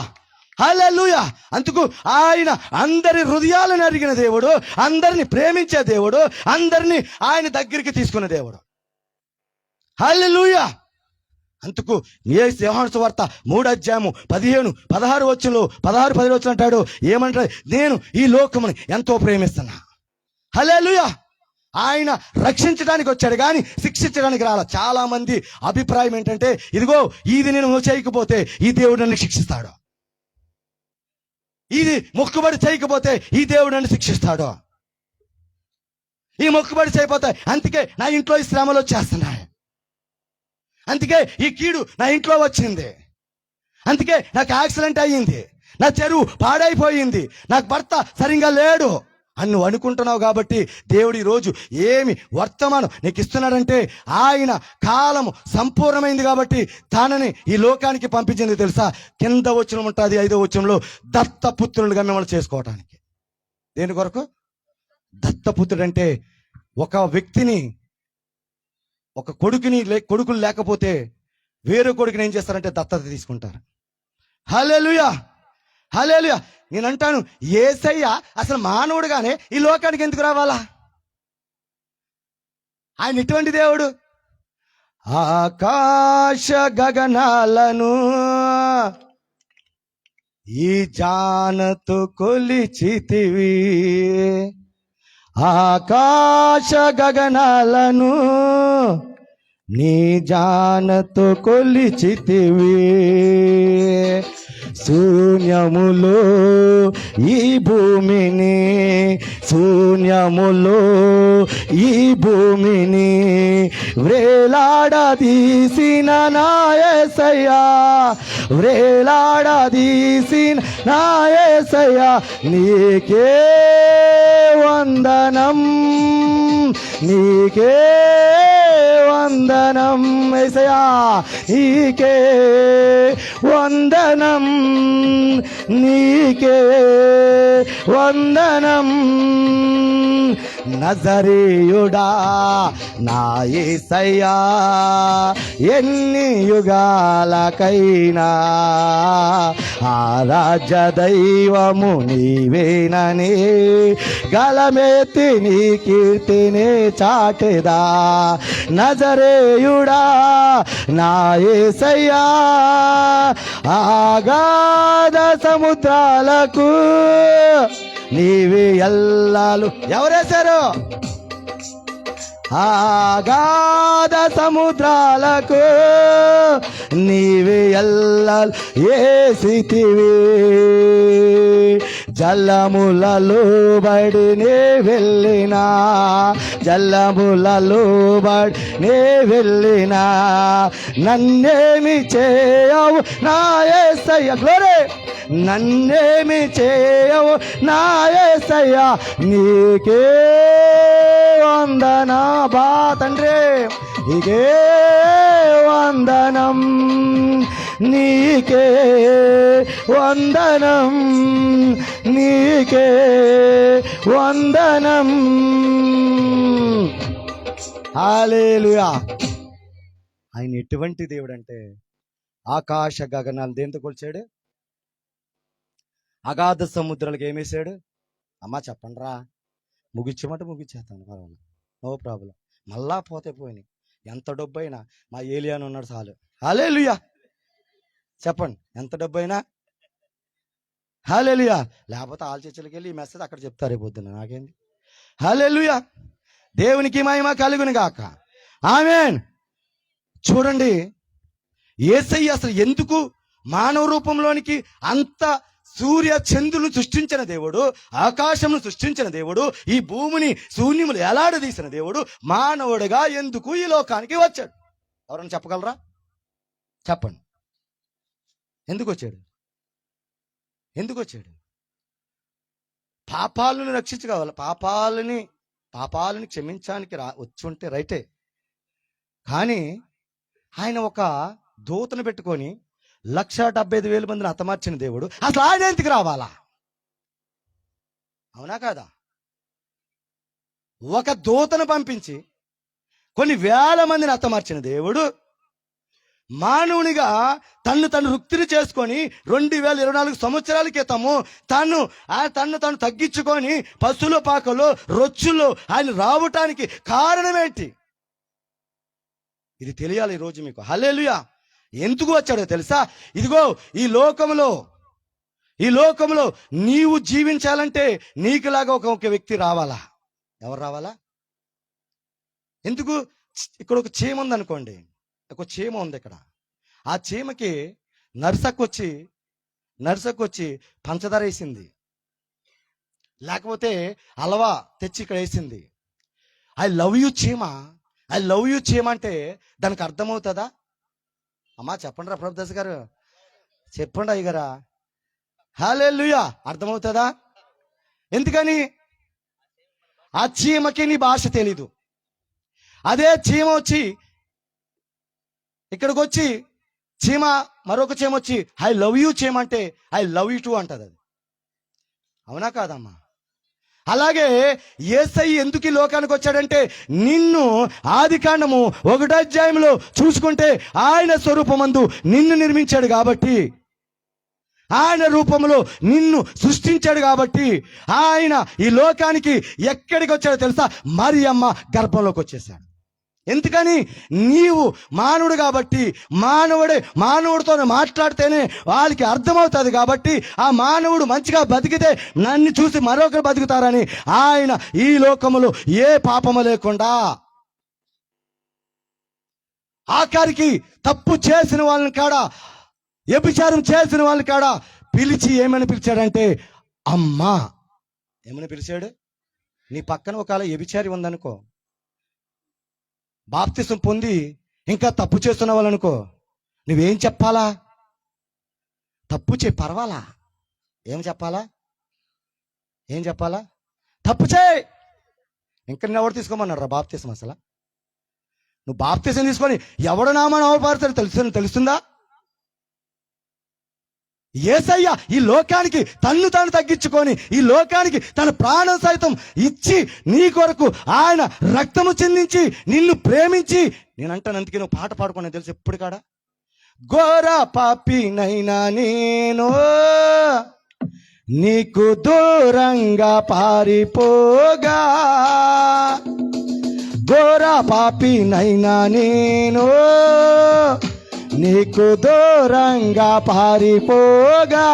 హల్లెలూయా. అందుకు ఆయన అందరి హృదయాలను అరిగిన దేవుడు, అందరిని ప్రేమించే దేవుడు, అందరినీ ఆయన దగ్గరికి తీసుకున్న దేవుడు. హల్లెలూయా. అందుకు యోహాను సువార్త 3:15-16 16-17 అంటాడు. ఏమంటాడు? నేను ఈ లోకముని ఎంతో ప్రేమిస్తున్నా. హల్లెలూయా. ఆయన రక్షించడానికి వచ్చాడు కానీ శిక్షించడానికి రాల. చాలా మంది అభిప్రాయం ఏంటంటే, ఇదిగో ఇది నేను చేయకపోతే ఈ దేవుడు నన్ను శిక్షిస్తాడు, ఇది మొక్కుబడి చేయకపోతే ఈ దేవుడు నన్ను శిక్షిస్తాడు, ఈ మొక్కుబడి చేయకపోతే అందుకే నా ఇంట్లో ఈ శ్రమలు వచ్చేస్తున్నాయి, అందుకే ఈ కీడు నా ఇంట్లో వచ్చింది, అందుకే నాకు యాక్సిడెంట్ అయ్యింది, నా చెరువు పాడైపోయింది, నాకు భర్త సరిగా లేడు అని నువ్వు అనుకుంటున్నావు. కాబట్టి దేవుడు ఈరోజు ఏమి వర్తమానం నీకు ఇస్తున్నాడంటే, ఆయన కాలము సంపూర్ణమైంది కాబట్టి తనని ఈ లోకానికి పంపించింది తెలుసా? కింద వచనం ఉంటుంది 5వ వచనంలో, దత్తపుత్రులుగా మిమ్మల్ని చేసుకోవటానికి. దేని కొరకు? దత్తపుత్రుడు అంటే ఒక వ్యక్తిని, ఒక కొడుకులు లేకపోతే వేరే కొడుకుని ఏం చేస్తారంటే దత్తత తీసుకుంటారు. హల్లెలూయా. హల్లెలూయా. నేను అంటాను, యేసయ్య అసలు మానవుడుగానే ఈ లోకానికి ఎందుకు రావాలా? ఆయన ఎటువంటి దేవుడు? ఆకాశ గగనాలను ఈ జానతో కొలిచితివి ఆకాశ గగనాలను, నీ జానతో కొలిచితివి. శూన్యములో ఈ భూమిని, శూన్యములో ఈ భూమిని వ్రేలాడదీసిన నా యేసయ్యా, వ్రేలాడదీసిన నా యేసయ్యా, నీకే వందనం, నీకే వందనం యేసయ్యా, నీకే వందనం, నీకే వందనం. నజరేయుడా నా యేసయ్యా, ఎన్ని యుగాలకైనా ఆరాధ్య దైవము నీవేనని గలమెత్తి నీ కీర్తిని చాటెదా. నజరేయుడా నా యేసయ్యా, ఆగాధ సముద్రాలకు నీవే ఎల్లాలు. ఎవరేశారు? ఆగాధ సముద్రాలకు నీవే ఎల్లాలు ఏసితివి. జలములలో బడి నే వెళ్ళినా, జలములలో బడి నే వెళ్ళినా, నన్నేమి చేయవు నా యేసయ్య. గ్లోరీ. నన్నేమి చేయవు నా యేసయ్యా, నీకే వందనా బా తండ్రి, నీకే వందనం, నీకే వందనం, నీకే వందనం. హల్లెలూయా. ఆయన ఎటువంటి దేవుడు అంటే ఆకాశ గగనాలు దేంతో కొలిచాడు? అగాధ సముద్రాలకు ఏమేసాడు? అమ్మా చెప్పండి రా, ముగిచ్చమంటే ముగిచ్చేస్తాను, పర్వాలేదు, నో ప్రాబ్లం. మళ్ళా పోతే పోయినాయి. ఎంత డబ్బు అయినా మా ఏలియాను ఉన్నాడు చాలు. హల్లెలూయా. చెప్పండి, ఎంత డబ్బు అయినా హల్లెలూయా. లేకపోతే ఆల్ చర్చలకి వెళ్ళి ఈ మెసేజ్ అక్కడ చెప్తారే పొద్దున్న, నాకేంది. హల్లెలూయా. దేవునికి మహిమ కలుగును గాక. ఆమేన్. చూడండి, యేసయ్య అసలు ఎందుకు మానవ రూపంలోనికి అంత సూర్య చంద్రులను సృష్టించిన దేవుడు, ఆకాశమును సృష్టించిన దేవుడు, ఈ భూమిని శూన్యములు ఎలాడదీసిన దేవుడు మానవుడిగా ఎందుకు ఈ లోకానికి వచ్చాడు? ఎవరైనా చెప్పగలరా? చెప్పండి. ఎందుకు వచ్చాడు? ఎందుకు వచ్చాడు? పాపాలను రక్షించగల, పాపాలని క్షమించడానికి వచ్చి ఉంటే రైటే. కానీ ఆయన ఒక దూతను పెట్టుకొని 1,75,000 మందిని హతమార్చిన దేవుడు అసలు ఆయన ఎందుకు రావాలా? అవునా కాదా? ఒక దూతను పంపించి కొన్ని వేల మందిని హతమార్చిన దేవుడు మానవునిగా తను రుక్తిని చేసుకొని 2024 సంవత్సరాల క్రితము తను తగ్గించుకొని పశువుల పాకలో రొచ్చులో ఆయన రావటానికి కారణం ఏంటి? ఇది తెలియాలి ఈరోజు మీకు. హల్లెలూయా. ఎందుకు వచ్చాడో తెలుసా? ఇదిగో ఈ లోకంలో నీవు జీవించాలంటే నీకులాగా ఒక వ్యక్తి రావాలా. ఎవరు రావాలా? ఎందుకు? ఇక్కడ ఒక చీమ ఉంది అనుకోండి, ఒక చీమ ఉంది ఇక్కడ. ఆ చీమకి నర్సకొచ్చి పంచదార వేసింది, లేకపోతే అలవా తెచ్చి ఇక్కడ వేసింది. ఐ లవ్ యూ చీమ అంటే దానికి అర్థమవుతుందా? అమ్మా చెప్పండి రా ప్రభుదాస్ గారు, చెప్పండి అయ్యగారా. హల్లెలూయా. అర్థమవుతుందా? ఎందుకని? ఆ చీమకి నీ భాష తెలీదు. అదే చీమ వచ్చి ఇక్కడికి వచ్చి మరొక చీమ వచ్చి ఐ లవ్ యూ చీమ అంటే ఐ లవ్ యూ టూ అంటది. అది అవునా కాదమ్మా? అలాగే యేసయ్య ఎందుకు ఈ లోకానికి వచ్చాడంటే నిన్ను ఆదికాండము 1వ అధ్యాయంలో చూసుకుంటే ఆయన స్వరూపమందు నిన్ను నిర్మించాడు కాబట్టి, ఆయన రూపంలో నిన్ను సృష్టించాడు కాబట్టి ఆయన ఈ లోకానికి ఎక్కడికి వచ్చాడో తెలుసా? మరియమ్మ గర్భంలోకి వచ్చేసాడు. ఎందుకని? నీవు మానవుడు కాబట్టి, మానవుడితో మాట్లాడితేనే వాళ్ళకి అర్థమవుతుంది కాబట్టి, ఆ మానవుడు మంచిగా బతికితే నన్ను చూసి మరొకరు బతుకుతారని ఆయన ఈ లోకములో ఏ పాపము లేకుండా ఆఖరికి తప్పు చేసిన వాళ్ళని కాడ, వ్యభిచారం చేసిన వాళ్ళని కాడ పిలిచి ఏమని పిలిచాడంటే అమ్మా. ఏమని పిలిచాడు? నీ పక్కన ఒకవేళ వ్యభిచారి ఉందనుకో, బాప్తిసం పొంది ఇంకా తప్పు చేస్తున్న వాళ్ళనుకో, నువ్వేం చెప్పాలా? తప్పు పర్వాలా? ఏం చెప్పాలా? ఏం చెప్పాలా? తప్పు చేయి. ఇంకా నేను ఎవరు తీసుకోమన్నాడు రా బాప్తిసం? అసలు నువ్వు బాప్తిసం తీసుకొని ఎవడు నామాన్ని అవపడతాడు తెలుస్తుందా? యేసయ్య ఈ లోకానికి తాను తగ్గించుకొని, ఈ లోకానికి తన ప్రాణం సైతం ఇచ్చి నీ కొరకు ఆయన రక్తము చెందించి నిన్ను ప్రేమించి, నేనంటాను అందుకే నువ్వు పాట పాడుకున్నా తెలుసు ఎప్పుడు కాడ, ఘోర పాపినైనా నేను నీకు దూరంగా పారిపోగా, ఘోర పాపినైనా నేను నీకు దూరంగా పారిపోగా,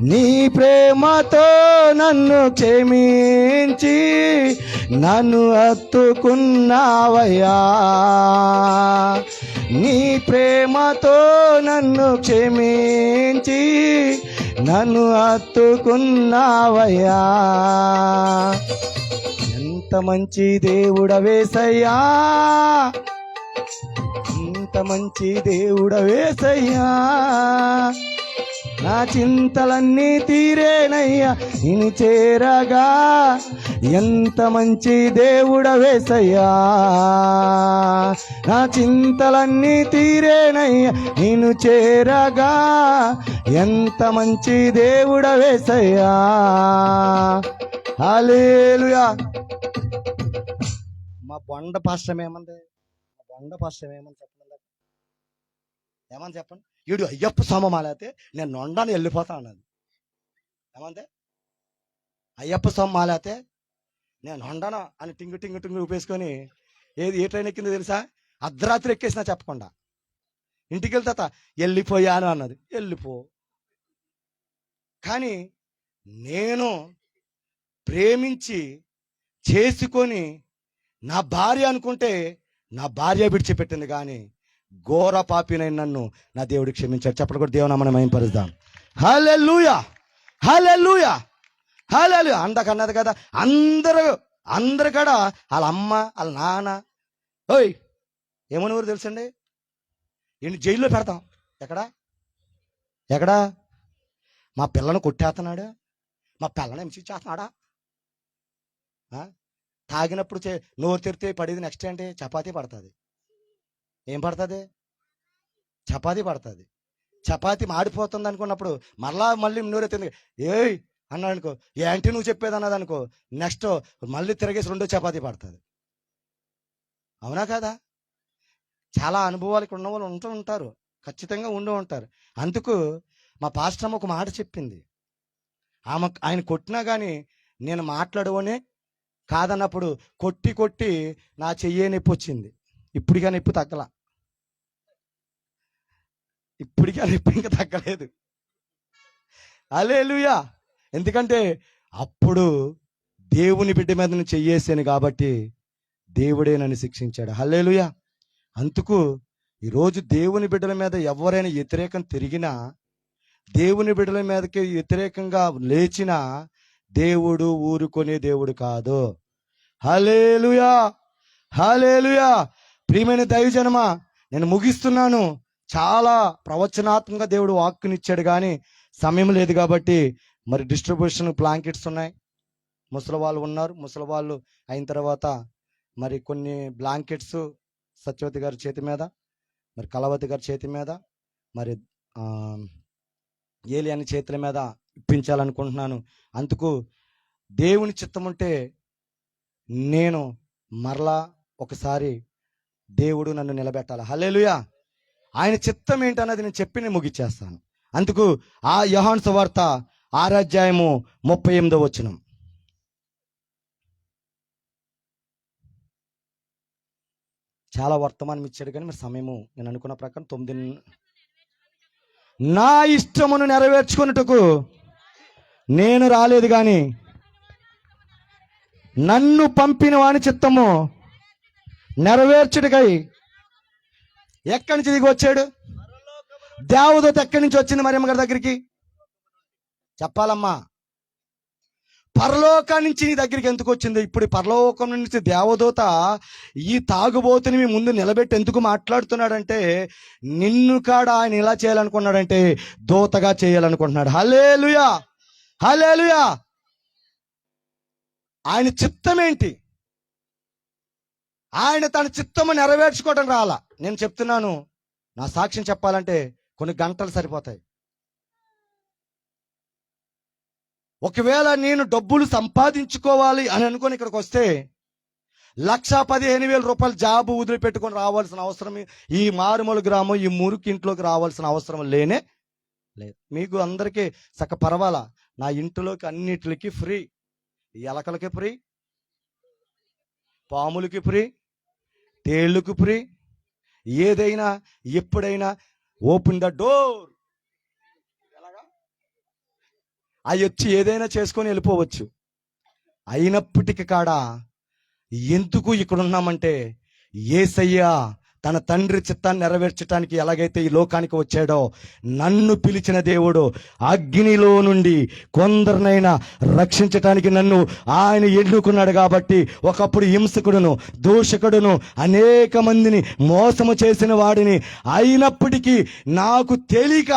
నీ ప్రేమతో నన్ను క్షమించి నన్ను హత్తుకున్నావయ్యా, నీ ప్రేమతో నన్ను క్షమించి నన్ను హత్తుకున్నావయ్యా. ఎంత మంచి దేవుడవేసయ్యా, ఎంత మంచి దేవుడవేసయ్యా, నా చింతలన్నీ తీరేనయ్యా నిన్ను చేరగా. ఎంత మంచి దేవుడవేసయ్యా, నా చింతలన్నీ తీరేనయ్యా నిన్ను చేరగా. ఎంత మంచి దేవుడవేసయ్యా. హల్లెలూయా. మా బొండ పాస్టర్ ఏమంది? మా బొండ పాస్టర్ ఏమని చెప్పండి, ఏమని చెప్పండి? ఈడు అయ్యప్ప సోమమాలైతే నేను నొండాను వెళ్ళిపోతా అన్నది. ఏమంది? అయ్యప్ప సోమమాలైతే నేను నొండాను అని టింగు టింగు టింగు ఊపేసుకొని ఏ ట్రైన్ ఎక్కిందో తెలుసా? అర్ధరాత్రి ఎక్కేసినా చెప్పకుండా ఇంటికి వెళ్తా వెళ్ళిపోయాను అన్నది. వెళ్ళిపో. కానీ నేను ప్రేమించి చేసుకొని నా భార్య అనుకుంటే నా భార్య విడిచిపెట్టింది, కానీ ఘోర పాపినైన నన్ను నా దేవుడు క్షమించాడు. చెప్పలు కూడా దేవునామని మహిమపరుద్దాం. హల్లెలూయా, హల్లెలూయా, హల్లెలూయా. అందకన్నది కదా, అందరు కూడా వాళ్ళ అమ్మ వాళ్ళ నాన్న ఓయ్ ఏమని ఊరు తెలుసండి, ఈయన జైల్లో పెడతాం. ఎక్కడా మా పిల్లను కొట్టేస్తున్నాడు, మా పిల్లని హింస చేస్తున్నాడా, తాగినప్పుడు నోరు తెరితే పడేది నెక్స్ట్ ఏంటి? చపాతీ పడుతుంది. ఏం పడుతుంది? చపాతీ పడుతుంది. చపాతీ మాడిపోతుంది అనుకున్నప్పుడు మళ్ళీ నోరెత్తింది ఏయ్ అన్నాడు అనుకో, ఏంటి నువ్వు చెప్పేది అన్నది అనుకో, నెక్స్ట్ మళ్ళీ తిరిగేసి రెండో చపాతీ పడుతుంది. అవునా కదా? చాలా అనుభవాలకు ఉన్న వాళ్ళు ఉంటూ ఉంటారు, ఖచ్చితంగా ఉంటూ ఉంటారు. అందుకు మా పాస్టర్ ఒక మాట చెప్పింది, ఆయన కొట్టినా కానీ నేను మాట్లాడవనే కాదన్నప్పుడు కొట్టి నా చెయ్యే నొప్పి వచ్చింది. ఇప్పటిగా నొప్పి తగ్గల, ఇప్పటికీ నొప్పి ఇంకా తగ్గలేదు. హల్లెలూయా. ఎందుకంటే అప్పుడు దేవుని బిడ్డ మీద నేను చెయ్యేసాను కాబట్టి దేవుడే నన్ను శిక్షించాడు. హల్లెలూయా. అందుకు ఈరోజు దేవుని బిడ్డల మీద ఎవరైనా వ్యతిరేకం తిరిగినా, దేవుని బిడ్డల మీదకి వ్యతిరేకంగా లేచినా దేవుడు ఊరుకునే దేవుడు కాదు. హల్లెలూయా, హల్లెలూయా. ప్రియమైన దైవజనమా, నేను ముగిస్తున్నాను. చాలా ప్రవచనాత్మకంగా దేవుడు వాక్కునిచ్చాడు, కానీ సమయం లేదు కాబట్టి మరి డిస్ట్రిబ్యూషన్ బ్లాంకెట్స్ ఉన్నాయి. ముసలి వాళ్ళు ఉన్నారు, ముసలి వాళ్ళు అయిన తర్వాత మరి కొన్ని బ్లాంకెట్స్ సత్యవతి గారి చేతి మీద, మరి కళావతి గారి చేతి మీద, మరి ఏలియాని చేతుల మీద ఇప్పించాలనుకుంటున్నాను. అందుకు దేవుని చిత్తం ఉంటే నేను మరలా ఒకసారి దేవుడు నన్ను నిలబెట్టాలి. హల్లెలూయా. ఆయన చిత్తం ఏంటన్నది నేను చెప్పి నేను ముగిచ్చేస్తాను. అందుకు ఆ యోహాను సువార్త 6:38 చాలా వర్తమానం ఇచ్చాడు, కానీ మరి సమయము నేను అనుకున్న ప్రకారం 9. నా ఇష్టమును నెరవేర్చుకున్నట్టుకు నేను రాలేదు, కానీ నన్ను పంపిన వాని చిత్తము నెరవేర్చుటకై ఎక్కడి నుంచి దిగి వచ్చాడు? దేవదూత ఎక్కడి నుంచి వచ్చింది మరియమ్మ గారి దగ్గరికి? చెప్పాలమ్మా. పరలోకం నుంచి నీ దగ్గరికి ఎందుకు వచ్చింది? ఇప్పుడు పరలోకం నుంచి దేవదూత ఈ తాగుబోతుని మీ ముందు నిలబెట్టి ఎందుకు మాట్లాడుతున్నాడంటే, నిన్ను కాడ ఆయన ఎలా చేయాలనుకున్నాడంటే దూతగా చేయాలనుకుంటున్నాడు. హల్లెలూయా, హల్లెలూయా. ఆయన చిత్తం ఏంటి? ఆయన తన చిత్తము నెరవేర్చుకోవడం రాలా. నేను చెప్తున్నాను, నా సాక్ష్యం చెప్పాలంటే కొన్ని గంటలు సరిపోతాయి. ఒకవేళ నేను డబ్బులు సంపాదించుకోవాలి అని అనుకుని ఇక్కడికి వస్తే 1,15,000 రూపాయలు జాబు వదిలిపెట్టుకొని రావాల్సిన అవసరం, ఈ మారుమూల గ్రామం, ఈ మురికింట్లోకి రావాల్సిన అవసరం లేనే లేదు. మీకు అందరికీ పర్వాలా, నా ఇంటిలోకి అన్నిటికి ఫ్రీ. ఎలకలకి ఫ్రీ, పాములకి ఫ్రీ, తేళ్ళకి ఫ్రీ. ఏదైనా ఎప్పుడైనా ఓపెన్ ద డోర్, అవి వచ్చి ఏదైనా చేసుకొని వెళ్ళిపోవచ్చు. అయినప్పటికీ కాడ ఎందుకు ఇక్కడ ఉన్నామంటే, యేసయ్య తన తండ్రి చిత్తాన్ని నెరవేర్చడానికి ఎలాగైతే ఈ లోకానికి వచ్చాడో, నన్ను పిలిచిన దేవుడు అగ్నిలో నుండి కొందరినైనా రక్షించటానికి నన్ను ఆయన ఎన్నుకున్నాడు. కాబట్టి ఒకప్పుడు హింసకుడును, దూషకుడును, అనేక మందిని మోసము చేసిన వాడిని, అయినప్పటికీ నాకు తెలియక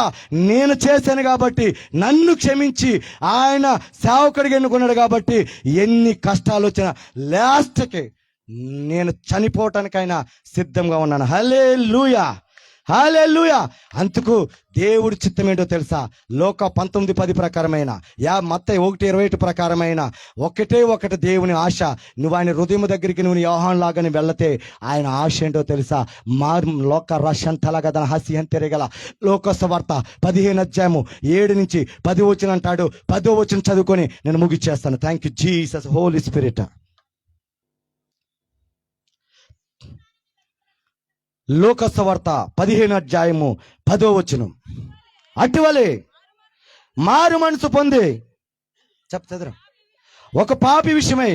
నేను చేశాను కాబట్టి నన్ను క్షమించి ఆయన సేవకుడిగా ఎన్నుకున్నాడు. కాబట్టి ఎన్ని కష్టాలు వచ్చినా లాస్ట్కి నేను చనిపోవటానికైనా సిద్ధంగా ఉన్నాను. హల్లెలూయా, హల్లెలూయా. అందుకు దేవుడి చిత్తం ఏంటో తెలుసా? లోక 19:10 ప్రకారమైన, మత్తయి 1:28 ప్రకారమైన ఒకటే ఒకటి దేవుని ఆశ. నువ్వు ఆయన హృదయం దగ్గరికి నువ్వు యోహాను లాగానే వెళ్ళతే ఆయన ఆశ ఏంటో తెలుసా? లోక రషంతలగదన హసిహం తిరగల. లోకసువార్త 15:7-10 అంటాడు. 10వ చదువుకొని నేను ముగిచ్చేస్తాను. Thank you Jesus, Holy Spirit. లోకసువార్త 15:10. అటువలే మారు మనసు పొంది చెప్తారు ఒక పాపి విషయమై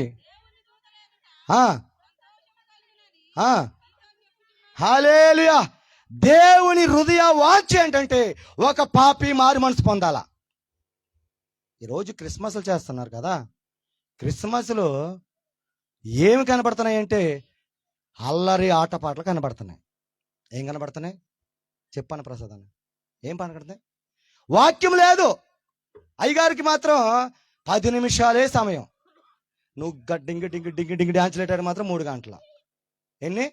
హల్లెలూయా. దేవుని హృదయ వాంఛ ఏంటంటే ఒక పాపి మారు మనసు పొందాలా. ఈరోజు క్రిస్మస్లు చేస్తున్నారు కదా, క్రిస్మస్లో ఏమి కనబడుతున్నాయి అంటే అల్లరి ఆటపాటలు కనబడుతున్నాయి. ఏం కనబడుతున్నాయి చెప్పాను ప్రసాద్? ఏం కనబడుతున్నాయి? వాక్యం లేదు. అయ్యగారికి మాత్రం 10 నిమిషాలే సమయం. నువ్వు డింగి డింగి డింగి డింగి డాన్స్ లేటాడు మాత్రం 3 గంటల. ఎన్ని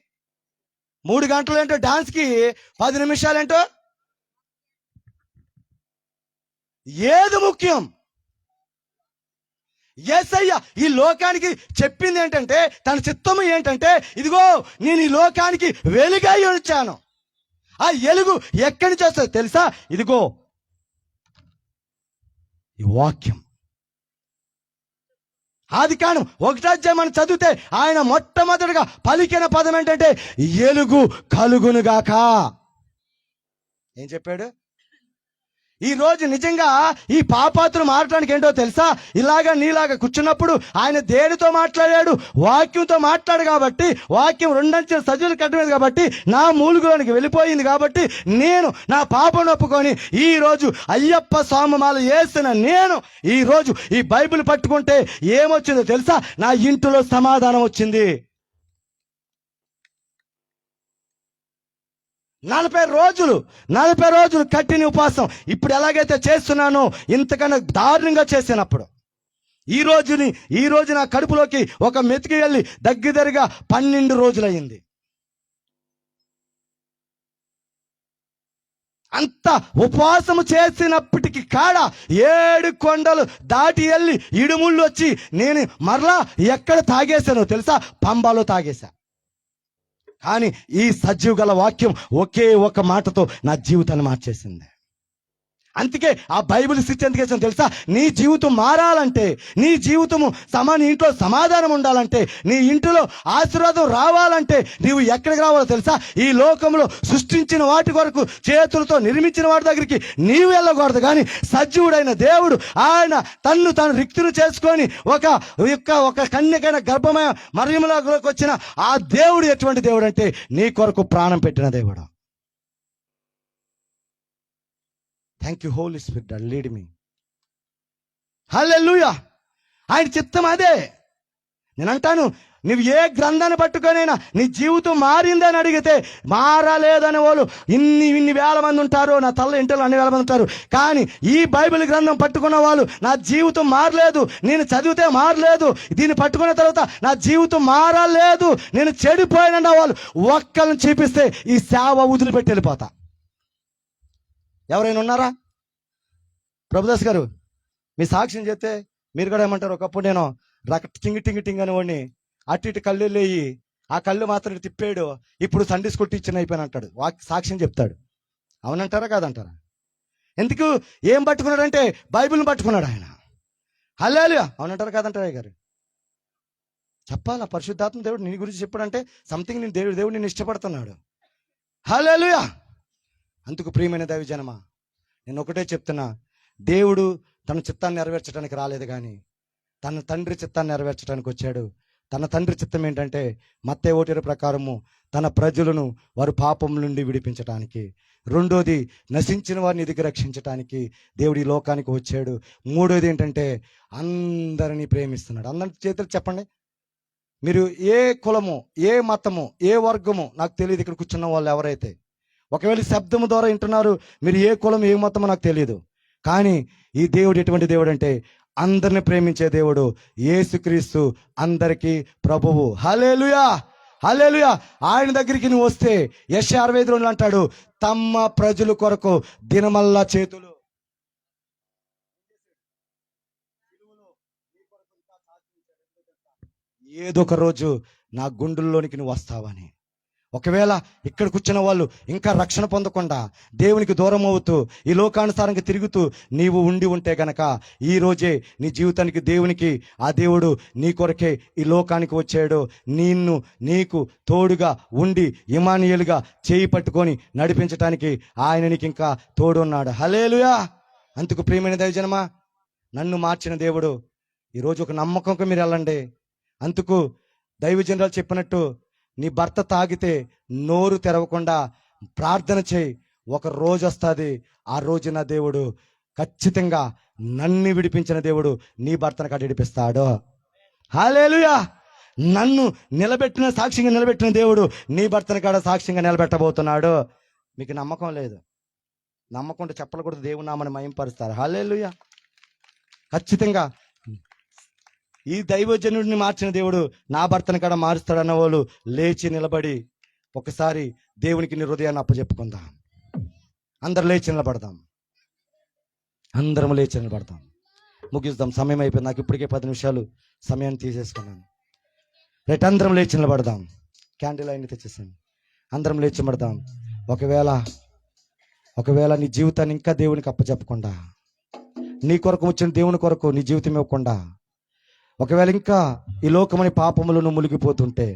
3 గంటలు ఏంటో డాన్స్కి, 10 నిమిషాలేంటో. ఏది ముఖ్యం? యేసయ్య ఈ లోకానికి చెప్పింది ఏంటంటే, తన చిత్తము ఏంటంటే, ఇదిగో నేను ఈ లోకానికి వెలుగై వచ్చాను. ఆ వెలుగు ఎక్కడి నుంచి వస్తుంది తెలుసా? ఇదిగో ఈ వాక్యం. ఆదికాండం 1 మనం చదివితే ఆయన మొట్టమొదటిగా పలికిన పదం ఏంటంటే వెలుగు కలుగునుగాక. ఏం చెప్పాడు? ఈ రోజు నిజంగా ఈ పాపాత్రులు మారటానికి ఏంటో తెలుసా? ఇలాగా నీలాగా కూర్చున్నప్పుడు ఆయన దేనితో మాట్లాడాడు? వాక్యంతో మాట్లాడు. కాబట్టి వాక్యం 2 అంచెల సజీవులు కట్టలేదు కాబట్టి నా మూలుగులోనికి వెళ్ళిపోయింది. కాబట్టి నేను నా పాపను ఒప్పుకొని ఈ రోజు అయ్యప్ప స్వామిమాల వేసిన నేను ఈ రోజు ఈ బైబిల్ పట్టుకుంటే ఏమొచ్చిందో తెలుసా? నా ఇంటిలో సమాధానం వచ్చింది. 40 రోజులు కట్టిన ఉపవాసం ఇప్పుడు ఎలాగైతే చేస్తున్నానో ఇంతకన్నా దారుణంగా చేసినప్పుడు ఈ రోజు నా కడుపులోకి ఒక మెతికి వెళ్ళి దగ్గరగా 12 రోజులయ్యింది. అంత ఉపవాసము చేసినప్పటికీ కాడ 7 కొండలు దాటి వెళ్ళి ఇడుముళ్ళు వచ్చి నేను మరలా ఎక్కడ తాగేశానో తెలుసా? పంబాలో తాగేశా. కానీ ఈ సజీవ గల వాక్యం ఒకే ఒక మాటతో నా జీవితాన్ని మార్చేసింది. అందుకే ఆ బైబిల్ స్థితి ఎందుకు వేసాను తెలుసా? నీ జీవితం మారాలంటే, నీ జీవితము నీ ఇంట్లో సమాధానం ఉండాలంటే, నీ ఇంటిలో ఆశీర్వాదం రావాలంటే నీవు ఎక్కడికి రావాలో తెలుసా? ఈ లోకంలో సృష్టించిన వాటి కొరకు చేతులతో నిర్మించిన వాటి దగ్గరికి నీవు వెళ్ళకూడదు. కానీ సజీవుడైన దేవుడు ఆయన తన్ను తాను రిక్తులు చేసుకొని ఒక కన్యకైన గర్భమయ మరియములోకి వచ్చిన ఆ దేవుడు ఎటువంటి దేవుడు అంటే నీ కొరకు ప్రాణం పెట్టిన దేవుడు. Thank you Holy Spirit, lead me. Hallelujah. ఆయన చిత్తం అదే. నేను అంటాను, నువ్వు ఏ గ్రంథాన్ని పట్టుకొనైనా నీ జీవితం మారిందని అడిగితే మారలేదనే వాళ్ళు ఇన్ని వేల మంది ఉంటారు. నా తల్ల ఇంటిలో అన్ని వేల మంది ఉంటారు. కానీ ఈ బైబిల్ గ్రంథం పట్టుకున్న వాళ్ళు నా జీవితం మారలేదు, నేను చదివితే మారలేదు, దీన్ని పట్టుకున్న తర్వాత నా జీవితం మారలేదు, నేను చెడిపోయిన వాళ్ళు ఒక్కరిని చూపిస్తే ఈ సేవ వదిలిపెట్టి వెళ్ళిపోతా. ఎవరైనా ఉన్నారా? ప్రభుదాస్ గారు మీ సాక్ష్యం చెప్తే మీరు కూడా ఏమంటారు? ఒకప్పుడు నేను టింగి టింగి టింగ్ అని వాడిని, అటు ఇటు కళ్ళు లేయి, ఆ కళ్ళు మాత్రం తిప్పాడు, ఇప్పుడు సండే స్కూల్ టీచర్ అయిపోయాను అంటాడు. సాక్ష్యం చెప్తాడు. అవునంటారా కాదంటారా? ఎందుకు? ఏం పట్టుకున్నాడంటే బైబిల్ని పట్టుకున్నాడు ఆయన. హల్లెలూయా. అవునంటారా కాదంటారా గారు? చెప్పాలా? పరిశుద్ధాత్మ దేవుడు నీ గురించి చెప్పాడంటే సంథింగ్ నేను దేవుడు నేను ఇష్టపడుతున్నాడు. హల్లెలూయా. అందుకు ప్రియమైన దైవజనమా, నేను ఒకటే చెప్తున్నా, దేవుడు తన చిత్తాన్ని నెరవేర్చడానికి రాలేదు, కానీ తన తండ్రి చిత్తాన్ని నెరవేర్చడానికి వచ్చాడు. తన తండ్రి చిత్తం ఏంటంటే మత్తయి 1 ప్రకారము తన ప్రజలను వారు పాపం నుండి విడిపించడానికి, రెండోది నశించిన వారిని ఎదిగి రక్షించడానికి దేవుడు ఈ లోకానికి వచ్చాడు. మూడోది ఏంటంటే అందరినీ ప్రేమిస్తున్నాడు. అందరి చేతులు చెప్పండి. మీరు ఏ కులము, ఏ మతము, ఏ వర్గము నాకు తెలియదు. ఇక్కడ కూర్చున్న వాళ్ళు ఎవరైతే ఒకవేళ శబ్దము ద్వారా వింటున్నారు, మీరు ఏ కులం ఏ మతమో నాకు తెలియదు. కానీ ఈ దేవుడు ఎటువంటి దేవుడు అంటే అందరిని ప్రేమించే దేవుడు. యేసుక్రీస్తు అందరికీ ప్రభువు. హల్లెలూయా. హల్లెలూయా. ఆయన దగ్గరికి నువ్వు వస్తే యెషయా 65 అంటాడు, తమ ప్రజల కొరకు దినమల్లా చేతులు ఏదో ఒక రోజు నా గుండెల్లోనికి నువ్వు వస్తావని. ఒకవేళ ఇక్కడ కూర్చున్న వాళ్ళు ఇంకా రక్షణ పొందకుండా దేవునికి దూరం అవుతూ ఈ లోకానుసారంగా తిరుగుతూ నీవు ఉండి ఉంటే గనక ఈ రోజే నీ జీవితానికి దేవునికి ఆ దేవుడు నీ కొరకే ఈ లోకానికి వచ్చాడు. నీకు తోడుగా ఉండి ఇమానుయేలుగా చేయి పట్టుకొని నడిపించడానికి ఆయన నీకు ఇంకా తోడు ఉన్నాడు. హల్లెలూయా. అందుకు ప్రియమైన దైవజనమా, నన్ను మార్చిన దేవుడు. ఈరోజు ఒక నమ్మకంగా మీరు వెళ్ళండి. అందుకు దైవజనులు చెప్పినట్టు నీ భర్త తాగితే నోరు తెరవకుండా ప్రార్థన చేయి. ఒక రోజు వస్తుంది, ఆ రోజు నా దేవుడు ఖచ్చితంగా నన్ను విడిపించిన దేవుడు నీ భర్తను కాడ విడిపిస్తాడు. హల్లెలూయా. నన్ను సాక్షిగా నిలబెట్టిన దేవుడు నీ భర్తను కాడ సాక్ష్యంగా నిలబెట్టబోతున్నాడు. మీకు నమ్మకం లేదు, నమ్మకం చెప్పలు కూడా దేవుని నామని మహింపరుస్తారు. హల్లెలూయా. ఖచ్చితంగా ఈ దైవజనుడిని మార్చిన దేవుడు నా భర్తను కూడా మారుస్తాడన్న వాళ్ళు లేచి నిలబడి ఒకసారి దేవునికి నీ హృదయాన్ని అప్పచెప్పుకుందాం. అందరు లేచి నిలబడదాం. అందరం లేచి నిలబడదాం. ముగిద్దాం. సమయం అయిపోయింది. నాకు ఇప్పటికే 10 నిమిషాలు సమయాన్ని తీసేసుకున్నాను. రేటు అందరం లేచి నిలబడదాం. క్యాండిల్ అయిన తెచ్చేసాను. అందరం లేచి నిలబడదాం. ఒకవేళ నీ జీవితాన్ని ఇంకా దేవునికి అప్పచెప్పకుండా, నీ కొరకు వచ్చిన దేవుని కొరకు నీ జీవితం ఇవ్వకుండా, ఒకవేళ ఇంకా ఈ లోకమని పాపములను మునిగిపోతుంటే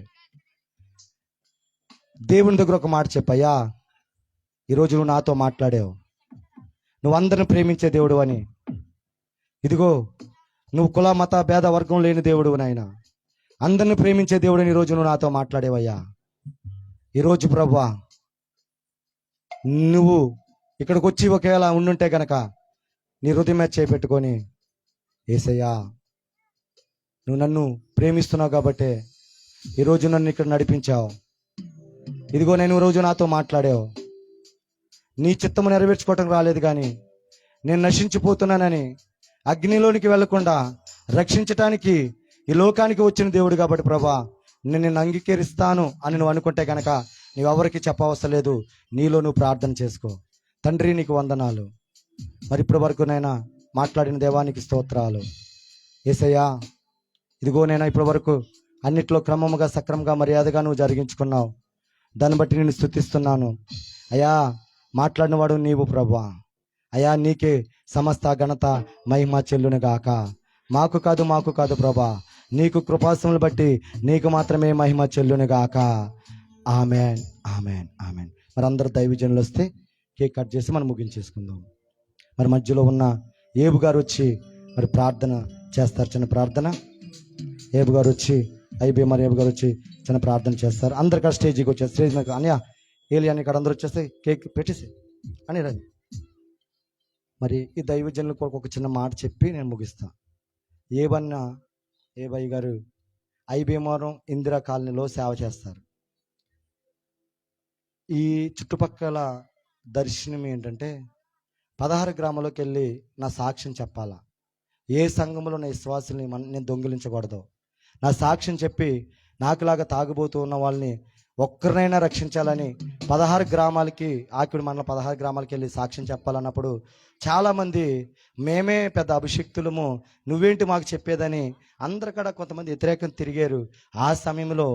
దేవుని దగ్గర ఒక మాట చెప్పయ్యా, ఈరోజు నువ్వు నాతో మాట్లాడావు, నువ్వు అందరిని ప్రేమించే దేవుడు అని. ఇదిగో నువ్వు కుల మత భేద వర్గం లేని దేవుడు నాయన, అందరిని ప్రేమించే దేవుడు అని ఈరోజు నువ్వు నాతో మాట్లాడేవయ్యా. ఈరోజు ప్రభువా, నువ్వు ఇక్కడికి వచ్చి ఒకవేళ ఉండుంటే గనక నీ హృదయం మీద చేపెట్టుకొని, యేసయ్యా నువ్వు నన్ను ప్రేమిస్తున్నావు కాబట్టే ఈరోజు నన్ను ఇక్కడ నడిపించావు. ఇదిగో నేను రోజు నాతో మాట్లాడావు. నీ చిత్తము నెరవేర్చుకోవటం రాలేదు, కానీ నేను నశించిపోతున్నానని అగ్నిలోనికి వెళ్లకుండా రక్షించటానికి ఈ లోకానికి వచ్చిన దేవుడు కాబట్టి ప్రభా, నేను నిన్ను అంగీకరిస్తాను అని నువ్వు అనుకుంటే కనుక నువ్వు ఎవరికి చెప్పవసరం లేదు. నీలో నువ్వు ప్రార్థన చేసుకో. తండ్రి నీకు వందనాలు. మరి ఇప్పటి వరకు నైనా మాట్లాడిన దేవానికి స్తోత్రాలు. యేసయ్యా, ఇదిగో నేను ఇప్పటి వరకు అన్నిట్లో క్రమముగా సక్రమంగా మర్యాదగా నువ్వు జరిగించుకున్నావు. దాన్ని బట్టి నేను స్తుతిస్తున్నాను. అయ్యా, మాట్లాడినవాడు నీవు ప్రభువా. అయా నీకే సమస్త ఘనత మహిమ చెల్లును గాక. మాకు కాదు ప్రభా, నీకు కృపాసములు బట్టి నీకు మాత్రమే మహిమ చెల్లును గాక. Amen, amen, amen. మరి అందరు దైవజనులు వస్తే కేక్ కట్ చేసి మనం ముగించేసుకుందాం. మరి మధ్యలో ఉన్న ఏబు గారు వచ్చి మరి ప్రార్థన చేస్తారు, చిన్న ప్రార్థన. ఏబు గారు వచ్చి మరి ఏబు గారు వచ్చి చిన్న ప్రార్థన చేస్తారు. అందరు ఇక్కడ స్టేజ్కి వచ్చారు. స్టేజ్ మీద అని ఏలి అని ఇక్కడ అందరూ వచ్చేస్తే కేక్ పెట్టేసి అని రండి. మరి ఈ దైవజనుల కొరకు ఒక చిన్న మాట చెప్పి నేను ముగిస్తాను. ఏబయ్య గారు భీమవరం ఇందిరా కాలనీలో సేవ చేస్తారు. ఈ చుట్టుపక్కల దర్శనం ఏంటంటే 16 గ్రామాల్లోకి వెళ్ళి నా సాక్ష్యం చెప్పాలా. ఏ సంఘంలో నా విశ్వాసుల్ని నేను దొంగిలించకూడదు. నా సాక్ష్యం చెప్పి నాకులాగా తాగుబోతూ ఉన్న వాళ్ళని ఒక్కరినైనా రక్షించాలని 16 గ్రామాలకి ఆకిడి మండలం 16 గ్రామాలకి వెళ్ళి సాక్ష్యం చెప్పాలన్నప్పుడు చాలామంది మేమే పెద్ద అభిషిక్తులము, నువ్వేంటి మాకు చెప్పేదని అందరికడ కొంతమంది వ్యతిరేకం తిరిగారు. ఆ సమయంలో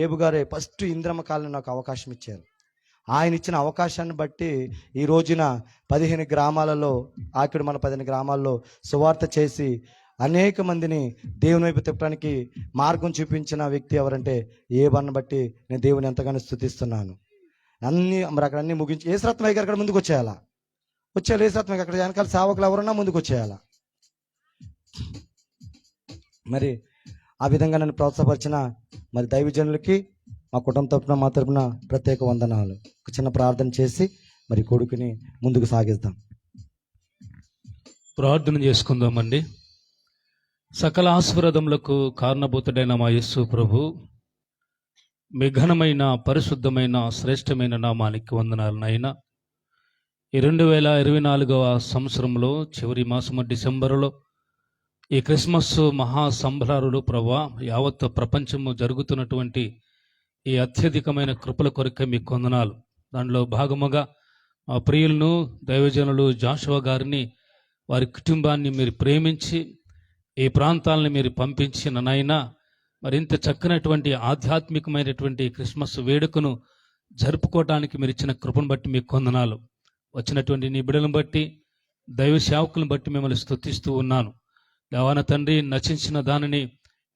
ఏబు గారే ఫస్ట్ ఇంద్రమ్మ కాలనీ నాకు అవకాశం ఇచ్చారు. ఆయన ఇచ్చిన అవకాశాన్ని బట్టి ఈ రోజున 15 గ్రామాలలో ఆకిడి మన 15 గ్రామాల్లో సువార్త చేసి అనేక మందిని దేవుని వైపు తిప్పడానికి మార్గం చూపించిన వ్యక్తి ఎవరంటే ఏబన్న బట్టి నేను దేవుని ఎంతగానో స్తుతిస్తున్నాను. మరి అక్కడ అన్ని ముగించి యేసురత్నయ్య గారు అక్కడ ముందుకు వచ్చేయాలా, యేసురత్నయ్య అక్కడ వెనకాల సేవకులు ఎవరన్నా ముందుకు వచ్చేయాలా. మరి ఆ విధంగా నన్ను ప్రోత్సాహపరిచిన మరి దైవజనులకి మా కుటుంబం తరపున మా తరపున ప్రత్యేక వందనాలు. ఒక చిన్న ప్రార్థన చేసి మరి కొడుకుని ముందుకు సాగిద్దాం. ప్రార్థన చేసుకుందామండి. సకల ఆశీర్వాదములకు కారణభూతుడైన మా యేసు ప్రభు, మీ ఘనమైన పరిశుద్ధమైన శ్రేష్టమైన నామానికి వందనాలు నాయన. ఈ 2024వ సంవత్సరంలో చివరి మాసము డిసెంబరులో ఈ క్రిస్మస్ మహా సంబరాలు ప్రభా, యావత్ ప్రపంచము జరుగుతున్నటువంటి ఈ అత్యధికమైన కృపల కొరకే మీకు వందనాలు. దానిలో భాగముగా మా ప్రియులను దైవజనులు జాషువా గారిని, వారి కుటుంబాన్ని మీరు ప్రేమించి ఈ ప్రాంతాలను మీరు పంపించిన నాయన, మరింత చక్కనటువంటి ఆధ్యాత్మికమైనటువంటి క్రిస్మస్ వేడుకను జరుపుకోవడానికి మీరు ఇచ్చిన కృపను బట్టి మీకు వందనాలు. వచ్చినటువంటి నీ బిడ్డలను బట్టి, దైవ సేవకులను బట్టి మిమ్మల్ని స్తుతిస్తూ ఉన్నాను. దేవాన తండ్రి, నశించిన దానిని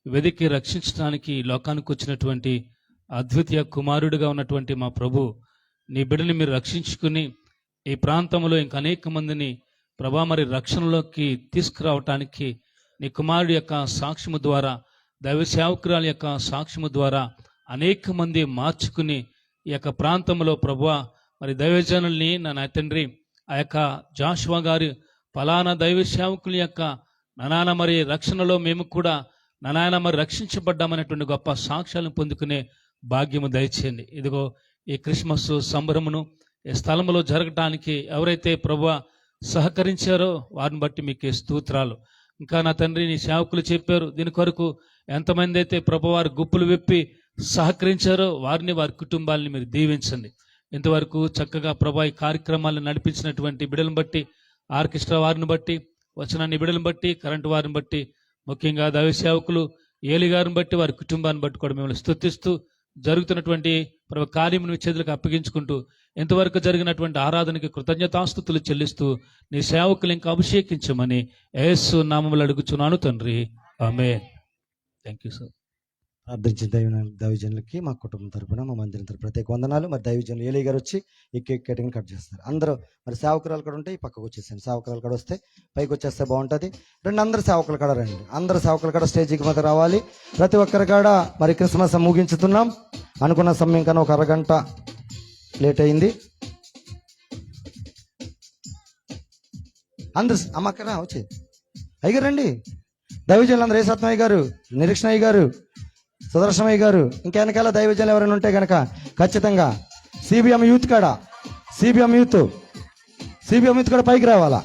వెదికి రక్షించడానికి లోకానికి వచ్చినటువంటి అద్వితీయ కుమారుడిగా ఉన్నటువంటి మా ప్రభు, నీ బిడ్డని మీరు రక్షించుకుని ఈ ప్రాంతంలో ఇంక అనేక మందిని ప్రభా మరి రక్షణలోకి తీసుకురావటానికి నీ కుమారుడి యొక్క సాక్ష్యము ద్వారా, దైవ సేవకురాల యొక్క సాక్ష్యము ద్వారా అనేక మంది మార్చుకుని ఈ యొక్క ప్రాంతంలో ప్రభువా మరి దైవజనుల్ని నా తండ్రి, ఆ యొక్క జాషువా గారి ఫలానా దైవ సేవకుల యొక్క నాన్న మరి రక్షణలో మేము కూడా నాయన మరి రక్షించబడ్డామనేటువంటి గొప్ప సాక్ష్యాలను పొందుకునే భాగ్యము దయచేయండి. ఇదిగో ఈ క్రిస్మస్ సంబరమును ఈ స్థలంలో జరగటానికి ఎవరైతే ప్రభువా సహకరించారో వారిని బట్టి మీకు స్తోత్రాలు. ఇంకా నా తండ్రి, నీ సేవకులు చెప్పారు, దీని కొరకు ఎంతమంది అయితే ప్రభువారు గుప్పులు విప్పి సహకరించారో వారిని, వారి కుటుంబాలని మీరు దీవించండి. ఇంతవరకు చక్కగా ప్రభా ఈ కార్యక్రమాలను నడిపించినటువంటి బిడ్డలను బట్టి, ఆర్కెస్ట్రా వారిని బట్టి, వచనాన్ని బిడ్డలను బట్టి, కరెంటు వారిని బట్టి, ముఖ్యంగా దైవ సేవకులు ఏలి గారిని బట్టి, వారి కుటుంబాన్ని బట్టి కూడా మిమ్మల్ని స్తుతిస్తూ జరుగుతున్నటువంటి ప్రభు కార్యమును మీ చేతులకు అప్పగించుకుంటూ ఇంతవరకు జరిగినటువంటి ఆరాధనకి కృతజ్ఞతాస్తుతులు చెల్లిస్తూ నీ సేవకులు ఇంకా అభిషేకించమని యేసు నామములో అడుగుచున్నాను తండ్రి, ఆమేన్. Thank you sir. ప్రార్థించిన దైవజనులకి మా కుటుంబం తరపున, మా మందిరం తరపున ప్రత్యేక వందనాలు. మరి దైవజనులు ఏలి గారు వచ్చి ఈ కేక్ కటింగ్ కట్ చేస్తారు. అందరూ మరి సేవకురాలు కూడా ఉంటే ఈ పక్కకు వచ్చేసాను. సేవకురాలు కూడా వస్తే పైకి వచ్చేస్తే బాగుంటుంది. అందరు సేవకులు కూడా రండి. అందరు సేవకులు కూడా స్టేజ్కి మీద రావాలి. ప్రతి ఒక్కరి కాడ మరి క్రిస్మస్ ముగించుతున్నాం. అనుకున్న సమయం కన్నా ఒక అరగంట లేట్ అయింది. అందరు అమ్మక్కరా వచ్చి అయ్యారు రండి. దైవజనులు అందరూ యేసురత్నయ్య గారు, నిరీక్షణయ్య గారు, సుదర్శనయ్య గారు, ఇంకా వెనకాల దైవజనులు ఎవరైనా ఉంటే కనుక ఖచ్చితంగా సిబిఎం యూత్ కూడా పైకి రావాలా,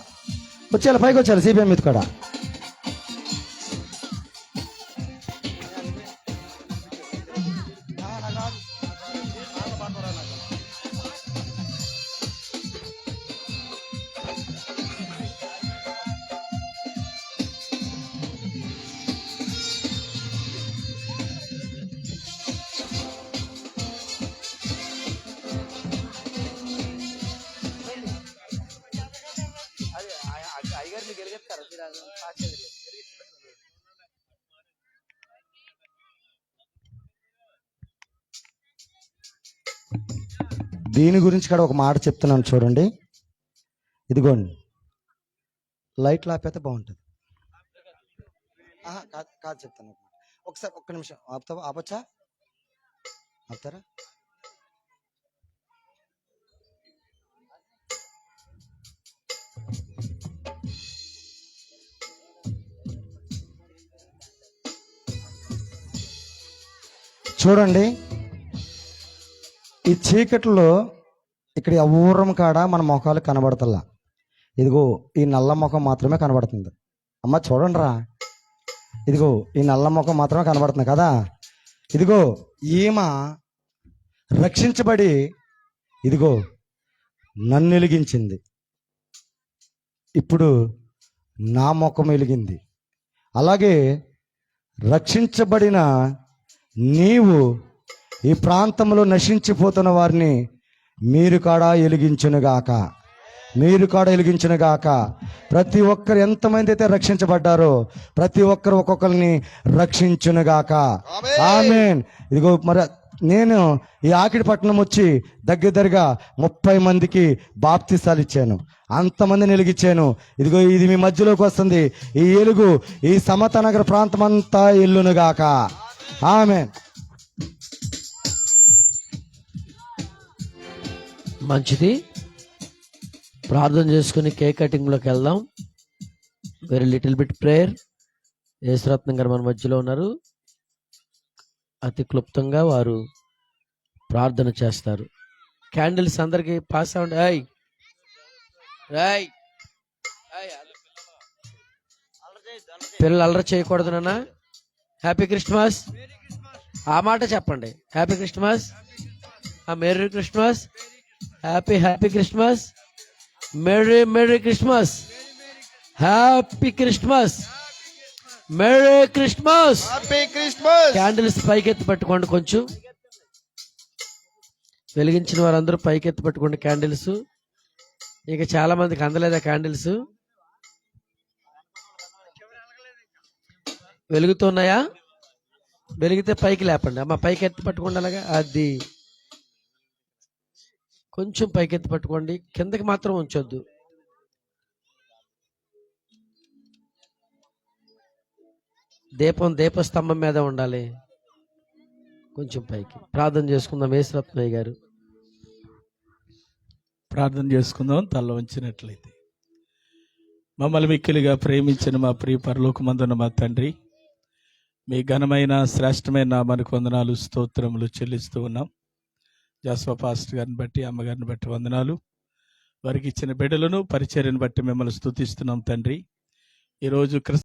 వచ్చేయాలి, పైకి వచ్చేయాలి సిబిఎం యూత్ కూడా. దీని గురించి కూడా ఒక మాట చెప్తున్నాను చూడండి. ఇదిగోండి, లైట్లు ఆపేస్తే బాగుంటుంది. కాదు కాదు, చెప్తాను ఒక మాట. ఒకసారి ఒక్క నిమిషం ఆపుతావా? ఆపచ్చా? ఆపుతారా? చూడండి, ఈ చీకట్లో ఇక్కడ ఊరం కాడ మన ముఖాలు కనబడతల్లా. ఇదిగో ఈ నల్ల ముఖం మాత్రమే కనబడుతుంది. అమ్మ చూడండి రా, ఇదిగో ఈ నల్ల ముఖం మాత్రమే కనబడుతుంది కదా. ఇదిగో ఈమె రక్షించబడి ఇదిగో నన్ను వెలిగించింది. ఇప్పుడు నా ముఖం వెలిగింది. అలాగే రక్షించబడిన నీవు ఈ ప్రాంతంలో నశించిపోతున్న వారిని మీరు కాడా వెలిగించునుగాక, మీరు కాడ వెలిగించునుగాక. ప్రతి ఒక్కరు ఎంతమంది అయితే రక్షించబడ్డారో ప్రతి ఒక్కరు ఒక్కొక్కరిని రక్షించునుగాక. ఆమేన్. ఇదిగో మరి నేను ఈ ఆకిడి పట్టణం వచ్చి దగ్గరగా 30 మందికి బాప్తిసాలు ఇచ్చాను, అంతమందిని వెలిగించాను. ఇదిగో ఇది మీ మధ్యలోకి వస్తుంది. ఈ వెలుగు ఈ సమత నగర ప్రాంతం అంతా ఎల్లునుగాక. ఆమేన్. మంచిది. ప్రార్థన చేసుకుని కేక్ కటింగ్లోకి వెళ్దాం. Very little bit prayer. Yesuratnam గారు మన మధ్యలో ఉన్నారు. అతి క్లుప్తంగా వారు ప్రార్థన చేస్తారు. క్యాండిల్స్ అందరికి పాస్ అవ్వండి. పిల్లలు అల్లరి చేయకూడదు నాన్న. హ్యాపీ క్రిస్మస్ ఆ మాట చెప్పండి. Happy Christmas, merry Christmas, happy Christmas, merry Christmas, happy Christmas, merry Christmas, happy Christmas. Candles పైకెత్తి పట్టుకోండి. కొంచెం వెలిగించిన వారందరూ పైకెత్తి పట్టుకోండి క్యాండిల్స్. ఇక చాలా మందికి అందలేదా క్యాండిల్స్? వెలుగుతున్నాయా? వెలిగితే పైకి లేపండి. అమ్మ పైకి ఎత్తి పట్టుకోండి. అలాగా అది కొంచెం పైకెత్తి పట్టుకోండి, కిందకి మాత్రం ఉంచొద్దు. దీపస్తంభం మీద ఉండాలి. కొంచెం పైకి. ప్రార్థన చేసుకుందాం. యేసురత్నయ్య గారు ప్రార్థన చేసుకుందాం. తల వంచినట్లయితే. మమ్మల్ని మిక్కిలిగా ప్రేమించిన మా ప్రియ పరలోకమందున్న మా తండ్రి, మీ ఘనమైన శ్రేష్టమైన నామానికి వందనాలు, స్తోత్రములు చెల్లిస్తూ ఉన్నాం. జాస్వా పాస్టర్ గారిని బట్టి, అమ్మగారిని బట్టి వందనాలు. వారికి ఇచ్చిన బిడ్డలను పరిచర్యను బట్టి మిమ్మల్ని స్తుతిస్తున్నాం తండ్రి. ఈరోజు